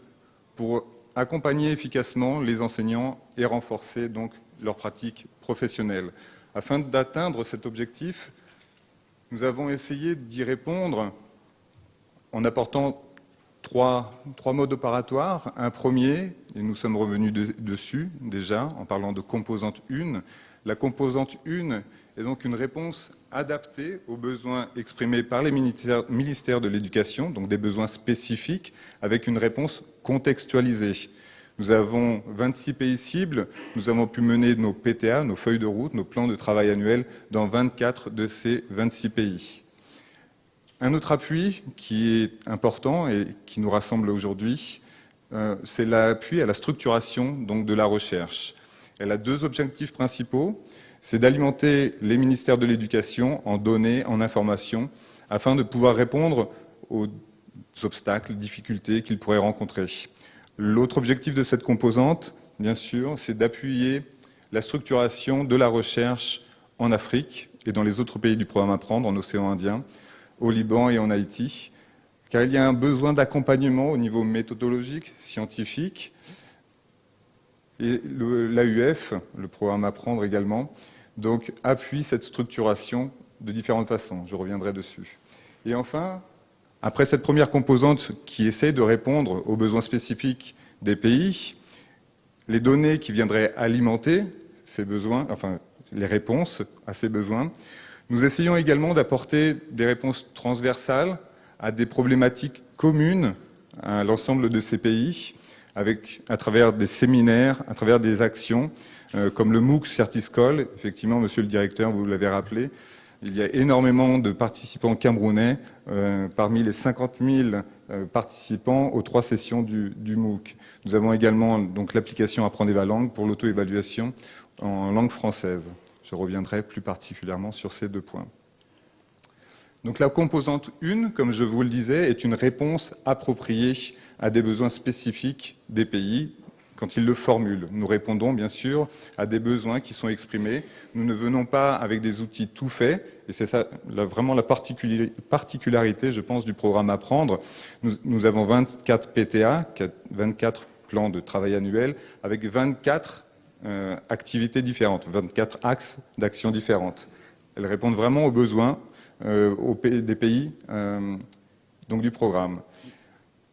B: pour accompagner efficacement les enseignants et renforcer donc leurs pratiques professionnelles. Afin d'atteindre cet objectif, nous avons essayé d'y répondre en apportant trois modes opératoires. Un premier, et nous sommes revenus dessus déjà en parlant de composante 1. La composante 1 est donc une réponse adaptée aux besoins exprimés par les ministères de l'Éducation, donc des besoins spécifiques, avec une réponse contextualisée. Nous avons 26 pays cibles, nous avons pu mener nos PTA, nos feuilles de route, nos plans de travail annuels dans 24 de ces 26 pays. Un autre appui qui est important et qui nous rassemble aujourd'hui, c'est l'appui à la structuration donc, de la recherche. Elle a 2 objectifs principaux, c'est d'alimenter les ministères de l'Éducation en données, en informations, afin de pouvoir répondre aux obstacles, difficultés qu'ils pourraient rencontrer. L'autre objectif de cette composante, bien sûr, c'est d'appuyer la structuration de la recherche en Afrique et dans les autres pays du programme Apprendre, en océan Indien, au Liban et en Haïti, car il y a un besoin d'accompagnement au niveau méthodologique, scientifique, et l'AUF, le programme Apprendre également, donc appuie cette structuration de différentes façons. Je reviendrai dessus. Et enfin, après cette première composante qui essaie de répondre aux besoins spécifiques des pays, les données qui viendraient alimenter ces besoins, enfin les réponses à ces besoins. Nous essayons également d'apporter des réponses transversales à des problématiques communes à l'ensemble de ces pays, à travers des séminaires, à travers des actions, comme le MOOC Certiscol. Effectivement, monsieur le directeur, vous l'avez rappelé, il y a énormément de participants camerounais, parmi les 50 000 participants aux 3 sessions du MOOC. Nous avons également donc l'application Apprenez ma langue pour l'auto-évaluation en langue française. Je reviendrai plus particulièrement sur ces 2 points. Donc la composante 1, comme je vous le disais, est une réponse appropriée à des besoins spécifiques des pays quand ils le formulent. Nous répondons bien sûr à des besoins qui sont exprimés. Nous ne venons pas avec des outils tout faits, et c'est ça vraiment la particularité, je pense, du programme Apprendre. Nous avons 24 PTA, 24 plans de travail annuels, avec 24 activités différentes, 24 axes d'action différentes. Elles répondent vraiment aux besoins des pays donc du programme.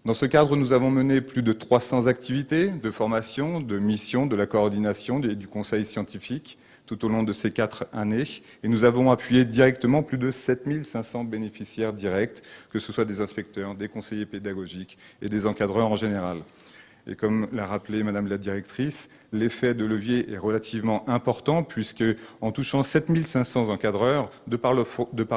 B: Dans ce cadre, nous avons mené plus de 300 activités de formation, de mission, de la coordination et du conseil scientifique tout au long de ces 4 années. Et nous avons appuyé directement plus de 7500 bénéficiaires directs, que ce soit des inspecteurs, des conseillers pédagogiques et des encadreurs en général. Et comme l'a rappelé Madame la directrice, l'effet de levier est relativement important puisque en touchant 7500 encadreurs, de par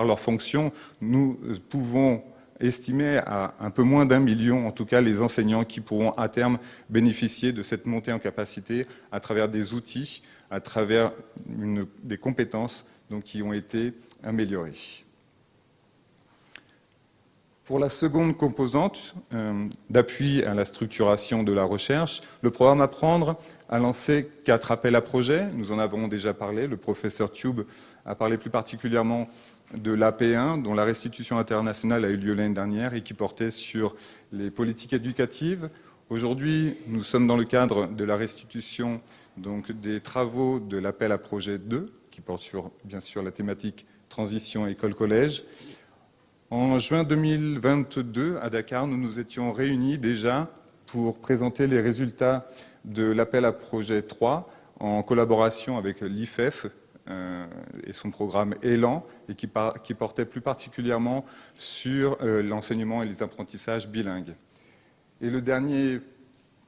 B: leur fonction, nous pouvons estimer à un peu moins d'1 million, en tout cas, les enseignants qui pourront à terme bénéficier de cette montée en capacité à travers des outils, à travers des compétences donc, qui ont été améliorées. Pour la seconde composante d'appui à la structuration de la recherche, le programme Apprendre a lancé 4 appels à projets. Nous en avons déjà parlé. Le professeur Tube a parlé plus particulièrement de l'AP1, dont la restitution internationale a eu lieu l'année dernière et qui portait sur les politiques éducatives. Aujourd'hui, nous sommes dans le cadre de la restitution donc, des travaux de l'appel à projet 2, qui porte sur, bien sûr, la thématique transition école-collège. En juin 2022, à Dakar, nous nous étions réunis déjà pour présenter les résultats de l'appel à projet 3 en collaboration avec l'IFEF et son programme Élan, et qui portait plus particulièrement sur l'enseignement et les apprentissages bilingues. Et le dernier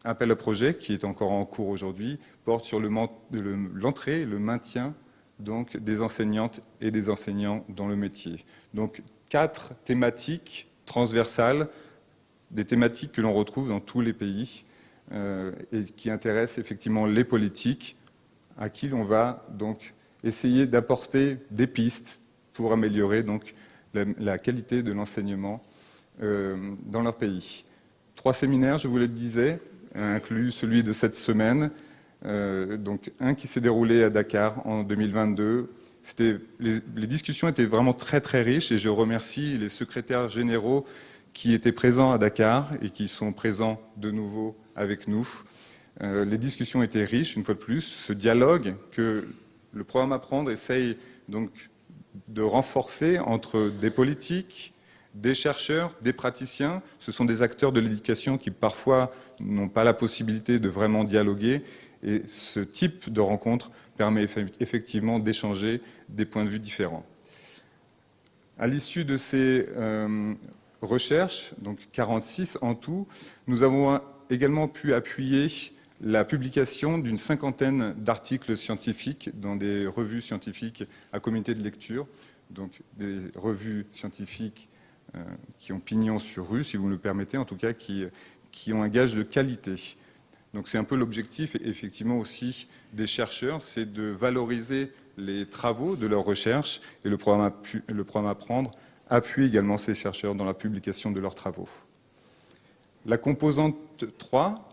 B: appel à projet, qui est encore en cours aujourd'hui, porte sur l'entrée et le maintien donc, des enseignantes et des enseignants dans le métier. Donc, 4 thématiques transversales, des thématiques que l'on retrouve dans tous les pays et qui intéressent effectivement les politiques à qui l'on va donc essayer d'apporter des pistes pour améliorer donc la qualité de l'enseignement dans leur pays. 3 séminaires, je vous le disais, inclus celui de cette semaine, donc un qui s'est déroulé à Dakar en 2022. Les discussions étaient vraiment très très riches et je remercie les secrétaires généraux qui étaient présents à Dakar et qui sont présents de nouveau avec nous. Les discussions étaient riches, une fois de plus. Ce dialogue que le programme Apprendre essaye donc de renforcer entre des politiques, des chercheurs, des praticiens. Ce sont des acteurs de l'éducation qui parfois n'ont pas la possibilité de vraiment dialoguer. Et ce type de rencontre permet effectivement d'échanger des points de vue différents. À l'issue de ces recherches, donc 46 en tout, nous avons également pu appuyer la publication d'une 50aine d'articles scientifiques dans des revues scientifiques à comité de lecture, donc des revues scientifiques qui ont pignon sur rue, si vous me le permettez, en tout cas qui ont un gage de qualité. Donc c'est un peu l'objectif, effectivement, aussi des chercheurs, c'est de valoriser les travaux de leur recherche, et le programme Apprendre appuie également ces chercheurs dans la publication de leurs travaux. La composante 3,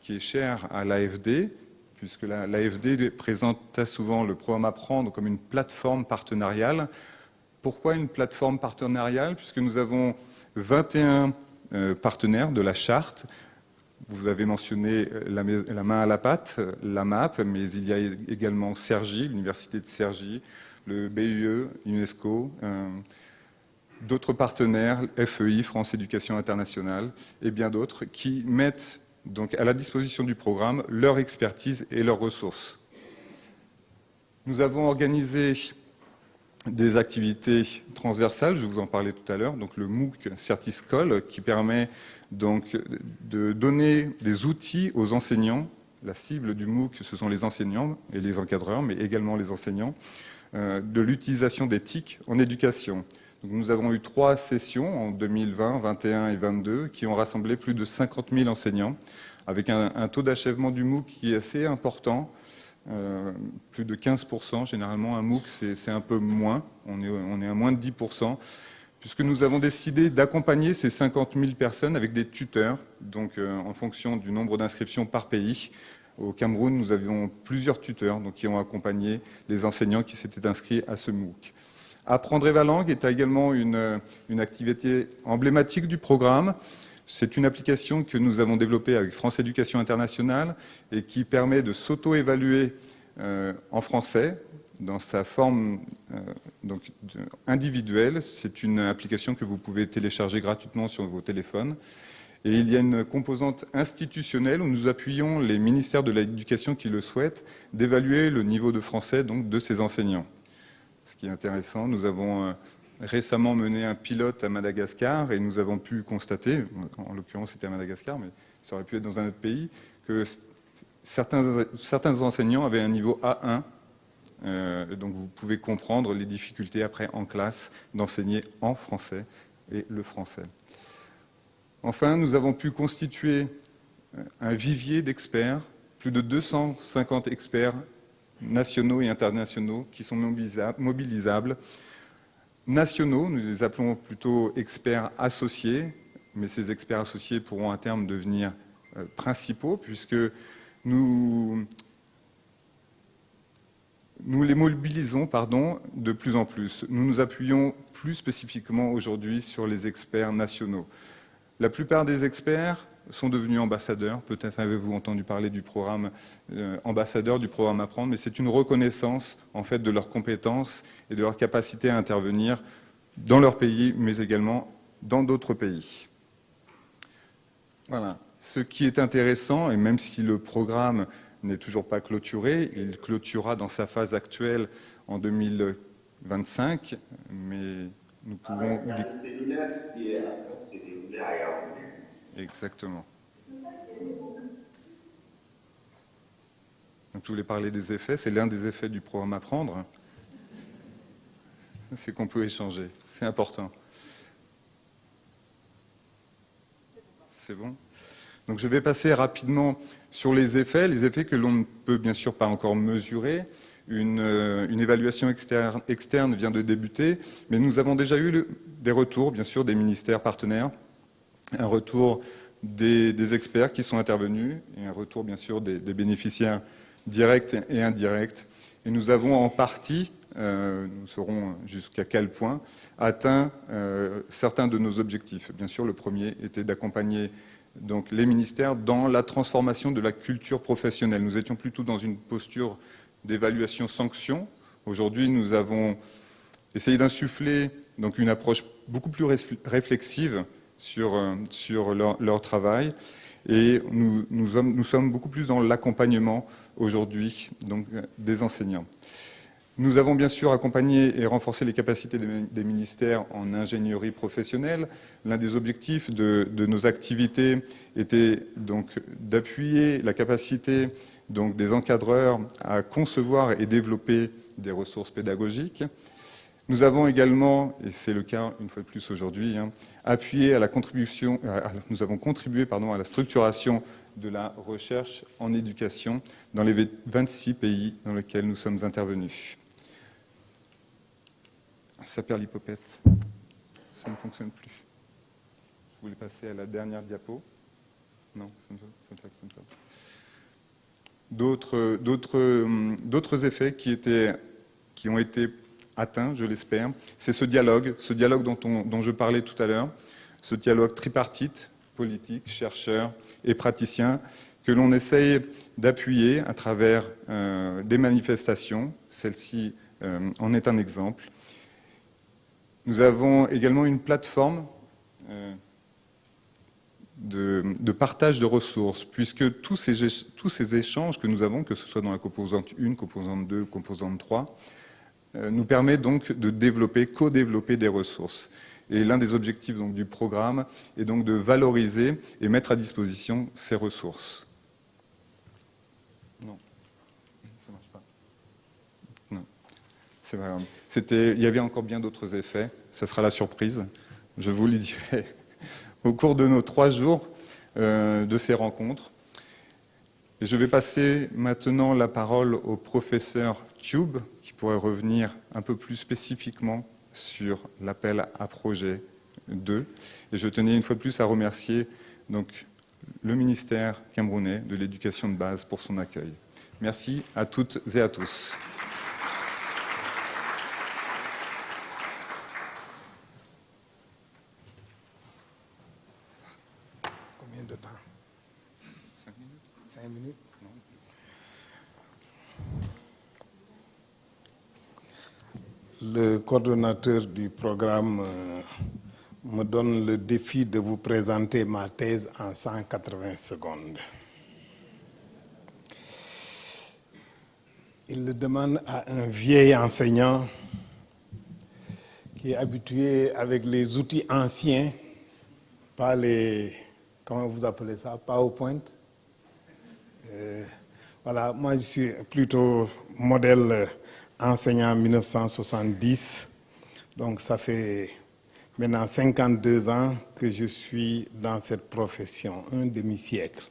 B: qui est chère à l'AFD, puisque l'AFD présente très souvent le programme Apprendre comme une plateforme partenariale. Pourquoi une plateforme partenariale? Puisque nous avons 21 partenaires de la charte. Vous avez mentionné la main à la pâte, la MAP, mais il y a également Cergy, l'université de Cergy, le BUE, UNESCO, d'autres partenaires, FEI, France Éducation Internationale, et bien d'autres, qui mettent donc à la disposition du programme leur expertise et leurs ressources. Nous avons organisé des activités transversales, je vous en parlais tout à l'heure, donc le MOOC Certiscol qui permet donc de donner des outils aux enseignants. La cible du MOOC, ce sont les enseignants et les encadreurs, mais également les enseignants, de l'utilisation des TIC en éducation. Donc nous avons eu 3 sessions en 2020, 2021 et 2022 qui ont rassemblé plus de 50 000 enseignants avec un taux d'achèvement du MOOC qui est assez important, plus de 15%. Généralement, un MOOC, c'est un peu moins, on est à moins de 10%, puisque nous avons décidé d'accompagner ces 50 000 personnes avec des tuteurs, donc en fonction du nombre d'inscriptions par pays. Au Cameroun, nous avions plusieurs tuteurs donc, qui ont accompagné les enseignants qui s'étaient inscrits à ce MOOC. Apprendre Evalangue est également une activité emblématique du programme. C'est une application que nous avons développée avec France Éducation Internationale et qui permet de s'auto-évaluer en français dans sa forme individuelle. C'est une application que vous pouvez télécharger gratuitement sur vos téléphones. Et il y a une composante institutionnelle où nous appuyons les ministères de l'Éducation qui le souhaitent d'évaluer le niveau de français donc, de ces enseignants. Ce qui est intéressant, nous avons récemment mené un pilote à Madagascar et nous avons pu constater, en l'occurrence c'était à Madagascar, mais ça aurait pu être dans un autre pays, que certains enseignants avaient un niveau A1. Donc vous pouvez comprendre les difficultés après en classe d'enseigner en français et le français. Enfin, nous avons pu constituer un vivier d'experts, plus de 250 experts nationaux et internationaux qui sont mobilisables. Nationaux, nous les appelons plutôt experts associés, mais ces experts associés pourront à terme devenir principaux, puisque nous les mobilisons de plus en plus. Nous nous appuyons plus spécifiquement aujourd'hui sur les experts nationaux. La plupart des experts sont devenus ambassadeurs. Peut-être avez-vous entendu parler du programme ambassadeur, du programme Apprendre, mais c'est une reconnaissance en fait de leurs compétences et de leur capacité à intervenir dans leur pays, mais également dans d'autres pays. Voilà. Ce qui est intéressant, et même si le programme n'est toujours pas clôturé, il clôturera dans sa phase actuelle en 2025, mais nous pouvons... Exactement. Donc, je voulais parler des effets. C'est l'un des effets du programme Apprendre. C'est qu'on peut échanger. C'est important. C'est bon ? Donc, je vais passer rapidement sur les effets que l'on ne peut bien sûr pas encore mesurer. Une évaluation externe vient de débuter, mais nous avons déjà eu des retours, bien sûr, des ministères partenaires, un retour des experts qui sont intervenus et un retour, bien sûr, des bénéficiaires directs et indirects. Et nous avons en partie, nous saurons jusqu'à quel point, atteint certains de nos objectifs. Bien sûr, le premier était d'accompagner donc, les ministères dans la transformation de la culture professionnelle. Nous étions plutôt dans une posture d'évaluation-sanction. Aujourd'hui, nous avons essayé d'insuffler donc, une approche beaucoup plus réflexive sur leur travail. Et nous sommes beaucoup plus dans l'accompagnement aujourd'hui donc, des enseignants. Nous avons bien sûr accompagné et renforcé les capacités des ministères en ingénierie professionnelle. L'un des objectifs de nos activités était donc d'appuyer la capacité donc, des encadreurs à concevoir et développer des ressources pédagogiques. Nous avons également, et c'est le cas une fois de plus aujourd'hui, appuyé à la contribution, nous avons contribué à la structuration de la recherche en éducation dans les 26 pays dans lesquels nous sommes intervenus. Ça perd l'hypopète. Ça ne fonctionne plus. Je voulais passer à la dernière diapo. Non, ça ne fonctionne pas. D'autres effets qui ont été atteints, je l'espère, c'est ce dialogue dont je parlais tout à l'heure, ce dialogue tripartite, politique, chercheurs et praticiens, que l'on essaye d'appuyer à travers des manifestations. Celle-ci en est un exemple. Nous avons également une plateforme de partage de ressources, puisque tous ces échanges que nous avons, que ce soit dans la composante 1, composante 2, composante 3, nous permet donc de développer, co-développer des ressources. Et l'un des objectifs donc, du programme est donc de valoriser et mettre à disposition ces ressources. Non, ça marche pas. Non, c'est pas grave. Il y avait encore bien d'autres effets. Ça sera la surprise. Je vous les dirai au cours de nos 3 jours de ces rencontres. Et je vais passer maintenant la parole au professeur Tube, qui pourrait revenir un peu plus spécifiquement sur l'appel à projet 2. Et je tenais une fois de plus à remercier donc, le ministère camerounais de l'éducation de base pour son accueil. Merci à toutes et à tous.
F: Combien de temps?
B: 5 minutes.
F: 5 minutes?
B: Non.
F: Le coordonnateur du programme me donne le défi de vous présenter ma thèse en 180 secondes. Il le demande à un vieil enseignant qui est habitué avec les outils anciens, pas les, comment vous appelez ça, PowerPoint. Voilà, moi je suis plutôt modèle enseignant en 1970, donc ça fait maintenant 52 ans que je suis dans cette profession, un demi-siècle.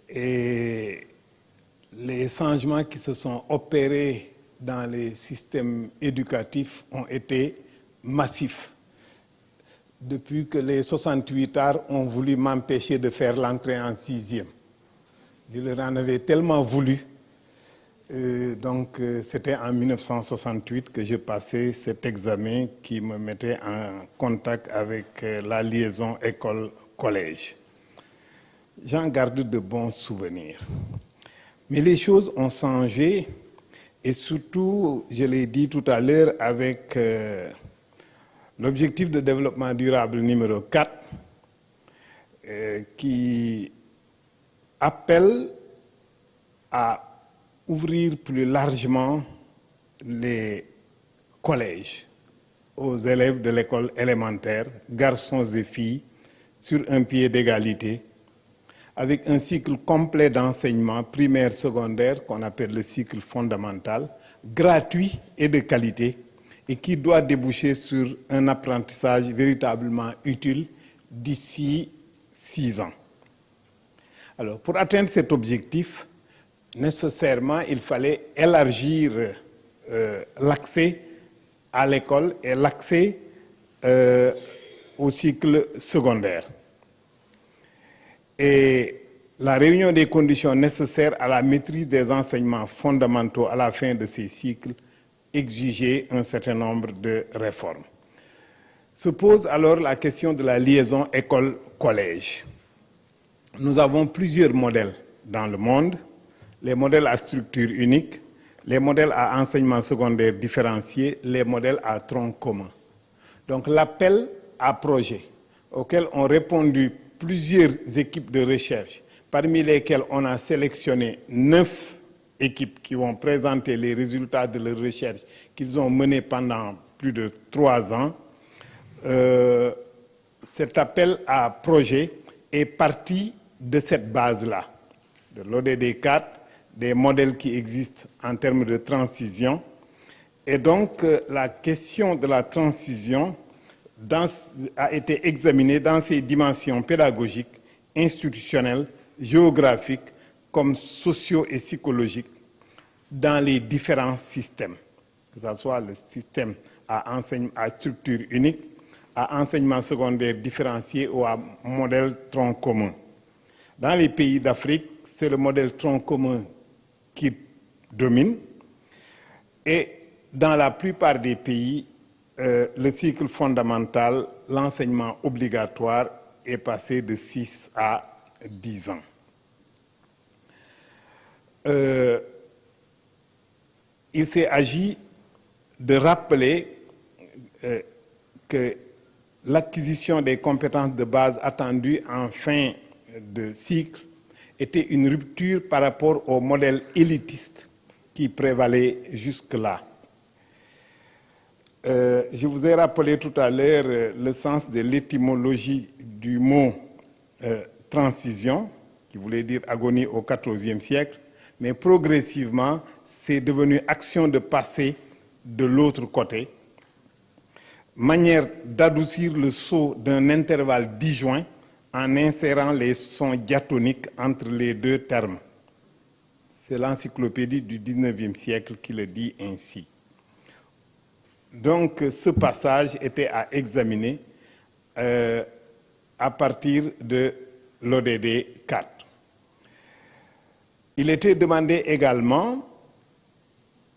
F: Et les changements qui se sont opérés dans les systèmes éducatifs ont été massifs. Depuis que les 68 arts ont voulu m'empêcher de faire l'entrée en 6e. Je leur en avais tellement voulu. Donc, c'était en 1968 que j'ai passé cet examen qui me mettait en contact avec la liaison école-collège. J'en garde de bons souvenirs. Mais les choses ont changé et surtout, je l'ai dit tout à l'heure, avec l'objectif de développement durable numéro 4 qui appelle à ouvrir plus largement les collèges aux élèves de l'école élémentaire, garçons et filles, sur un pied d'égalité, avec un cycle complet d'enseignement primaire, secondaire, qu'on appelle le cycle fondamental, gratuit et de qualité, et qui doit déboucher sur un apprentissage véritablement utile d'ici 6 ans. Alors, pour atteindre cet objectif, nécessairement, il fallait élargir l'accès à l'école et l'accès au cycle secondaire. Et la réunion des conditions nécessaires à la maîtrise des enseignements fondamentaux à la fin de ces cycles exigeait un certain nombre de réformes. Se pose alors la question de la liaison école-collège. Nous avons plusieurs modèles dans le monde, les modèles à structure unique, les modèles à enseignement secondaire différencié, les modèles à tronc commun. Donc l'appel à projet auquel ont répondu plusieurs équipes de recherche, parmi lesquelles on a sélectionné 9 équipes qui vont présenter les résultats de leurs recherches qu'ils ont menées pendant plus de 3 ans. Cet appel à projet est parti de cette base-là, de l'ODD 4, des modèles qui existent en termes de transition. Et donc, la question de la transition a été examinée dans ses dimensions pédagogiques, institutionnelles, géographiques, comme socio- et psychologiques, dans les différents systèmes, que ce soit le système à structure unique, à enseignement secondaire différencié ou à modèle tronc commun. Dans les pays d'Afrique, c'est le modèle tronc commun qui domine. Et dans la plupart des pays, le cycle fondamental, l'enseignement obligatoire est passé de 6 à 10 ans. Il s'est agi de rappeler que l'acquisition des compétences de base attendues en fin de cycle était une rupture par rapport au modèle élitiste qui prévalait jusque-là. Je vous ai rappelé tout à l'heure le sens de l'étymologie du mot transition, qui voulait dire agonie au XIVe siècle, mais progressivement, c'est devenu action de passer de l'autre côté, manière d'adoucir le sceau d'un intervalle disjoint en insérant les sons diatoniques entre les deux termes. C'est l'encyclopédie du XIXe siècle qui le dit ainsi. Donc, ce passage était à examiner à partir de l'ODD 4. Il était demandé également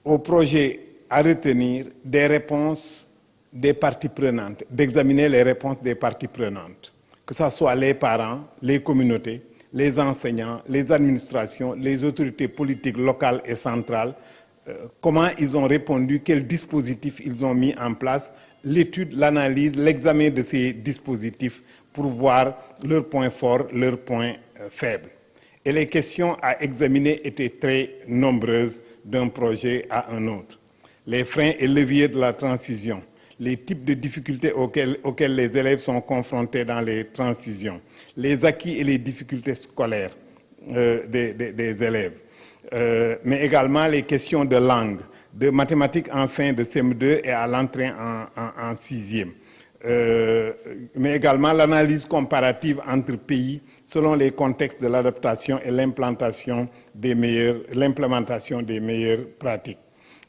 F: au projet à retenir des réponses des parties prenantes, d'examiner les réponses des parties prenantes, que ce soit les parents, les communautés, les enseignants, les administrations, les autorités politiques locales et centrales, comment ils ont répondu, quels dispositifs ils ont mis en place, l'étude, l'analyse, l'examen de ces dispositifs pour voir leurs points forts, leurs points faibles. Et les questions à examiner étaient très nombreuses d'un projet à un autre. Les freins et leviers de la transition, les types de difficultés auxquelles les élèves sont confrontés dans les transitions, les acquis et les difficultés scolaires des élèves, mais également les questions de langue, de mathématiques en fin de CM2 et à l'entrée en sixième, mais également l'analyse comparative entre pays selon les contextes de l'adaptation et l'implémentation des meilleures pratiques.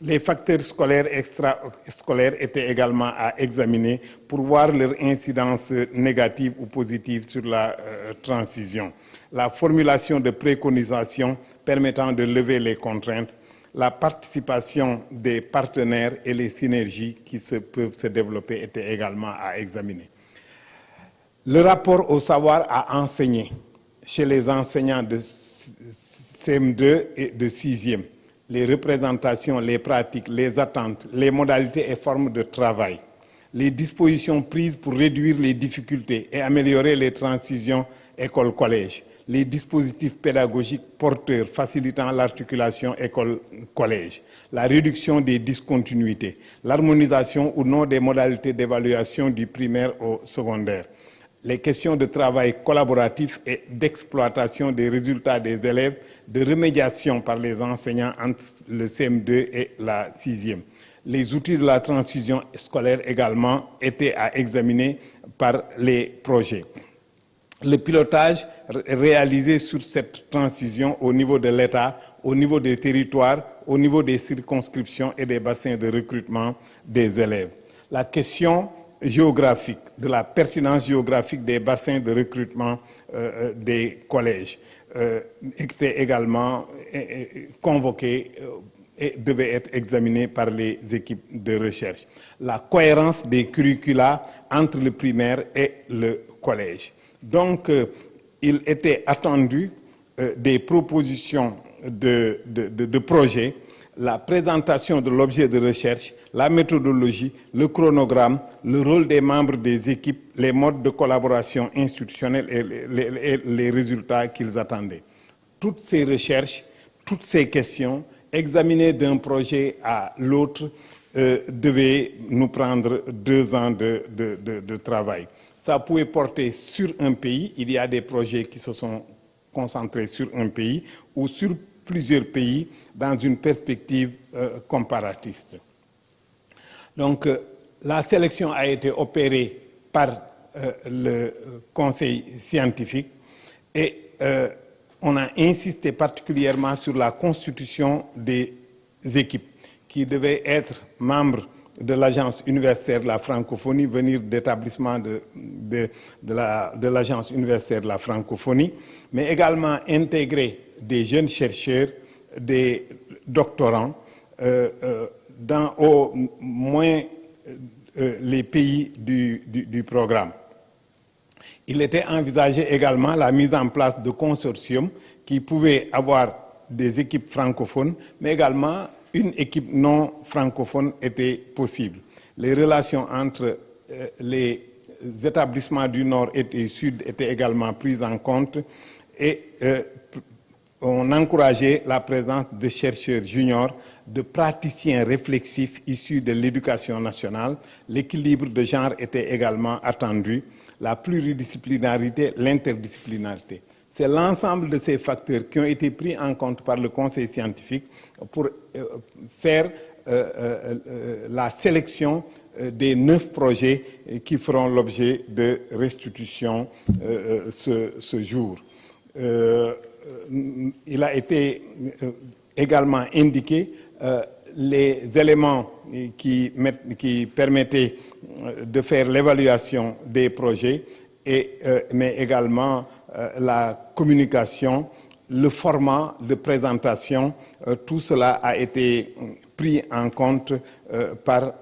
F: Les facteurs scolaires et extrascolaires étaient également à examiner pour voir leur incidence négative ou positive sur la transition. La formulation de préconisations permettant de lever les contraintes, la participation des partenaires et les synergies qui peuvent se développer étaient également à examiner. Le rapport au savoir à enseigner chez les enseignants de CM2 et de 6e, les représentations, les pratiques, les attentes, les modalités et formes de travail, les dispositions prises pour réduire les difficultés et améliorer les transitions école-collège, les dispositifs pédagogiques porteurs facilitant l'articulation école-collège, la réduction des discontinuités, l'harmonisation ou non des modalités d'évaluation du primaire au secondaire, les questions de travail collaboratif et d'exploitation des résultats des élèves, de remédiation par les enseignants entre le CM2 et la 6e. Les outils de la transition scolaire également étaient à examiner par les projets. Le pilotage réalisé sur cette transition au niveau de l'État, au niveau des territoires, au niveau des circonscriptions et des bassins de recrutement des élèves. La question géographique, de la pertinence géographique des bassins de recrutement des collèges était également convoquée et devait être examinée par les équipes de recherche. La cohérence des curricula entre le primaire et le collège. Donc, il était attendu des propositions de projets, la présentation de l'objet de recherche, la méthodologie, le chronogramme, le rôle des membres des équipes, les modes de collaboration institutionnelle et les résultats qu'ils attendaient. Toutes ces recherches, toutes ces questions, examinées d'un projet à l'autre, devaient nous prendre 2 ans de travail. Ça pouvait porter sur un pays. Il y a des projets qui se sont concentrés sur un pays ou sur plusieurs pays dans une perspective comparatiste. Donc, la sélection a été opérée par le conseil scientifique et on a insisté particulièrement sur la constitution des équipes qui devaient être membres de l'agence universitaire de la francophonie, venir d'établissements de l'agence universitaire de la francophonie, mais également intégrer des jeunes chercheurs, des doctorants, dans au moins les pays du programme. Il était envisagé également la mise en place de consortiums qui pouvaient avoir des équipes francophones, mais également une équipe non francophone était possible. Les relations entre les établissements du Nord et du Sud étaient également pris en compte et on encourageait la présence de chercheurs juniors, de praticiens réflexifs issus de l'éducation nationale. L'équilibre de genre était également attendu, la pluridisciplinarité, l'interdisciplinarité. C'est l'ensemble de ces facteurs qui ont été pris en compte par le Conseil scientifique pour faire la sélection des 9 projets qui feront l'objet de restitution ce jour. Il a été également indiqué les éléments qui permettaient de faire l'évaluation des projets, mais également la communication, le format de présentation, tout cela a été pris en compte par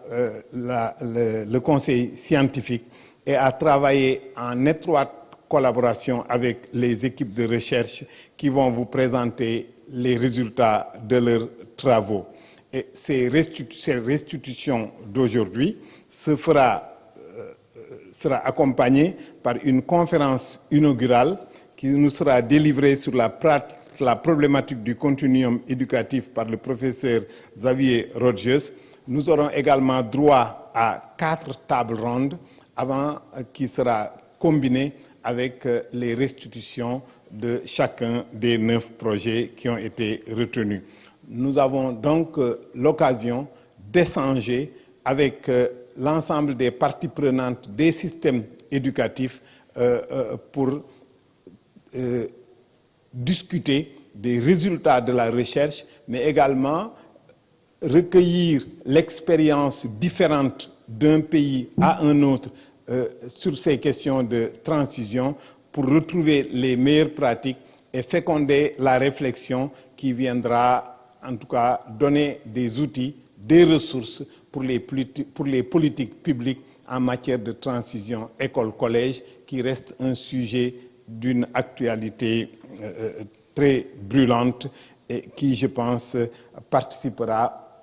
F: le Conseil scientifique et a travaillé en étroite collaboration avec les équipes de recherche qui vont vous présenter les résultats de leurs travaux. Et ces restitutions d'aujourd'hui sera accompagnée par une conférence inaugurale qui nous sera délivrée sur la problématique du continuum éducatif par le professeur Xavier Rogers. Nous aurons également droit à 4 tables rondes avant qui sera combiné avec les restitutions de chacun des 9 projets qui ont été retenus. Nous avons donc l'occasion d'échanger avec l'ensemble des parties prenantes des systèmes éducatifs pour discuter des résultats de la recherche, mais également recueillir l'expérience différente d'un pays à un autre sur ces questions de transition pour retrouver les meilleures pratiques et féconder la réflexion qui viendra, en tout cas, donner des outils, des ressources pour les politiques publiques en matière de transition école-collège, qui reste un sujet d'une actualité très brûlante et qui, je pense, participera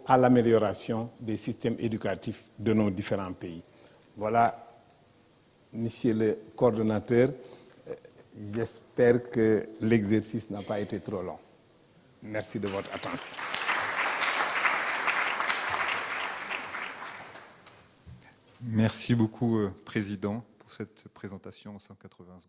F: à l'amélioration des systèmes éducatifs de nos différents pays. Voilà, Monsieur le coordonnateur, j'espère que l'exercice n'a pas été trop long. Merci de votre attention.
B: Merci beaucoup, Président, pour cette présentation en 180 secondes.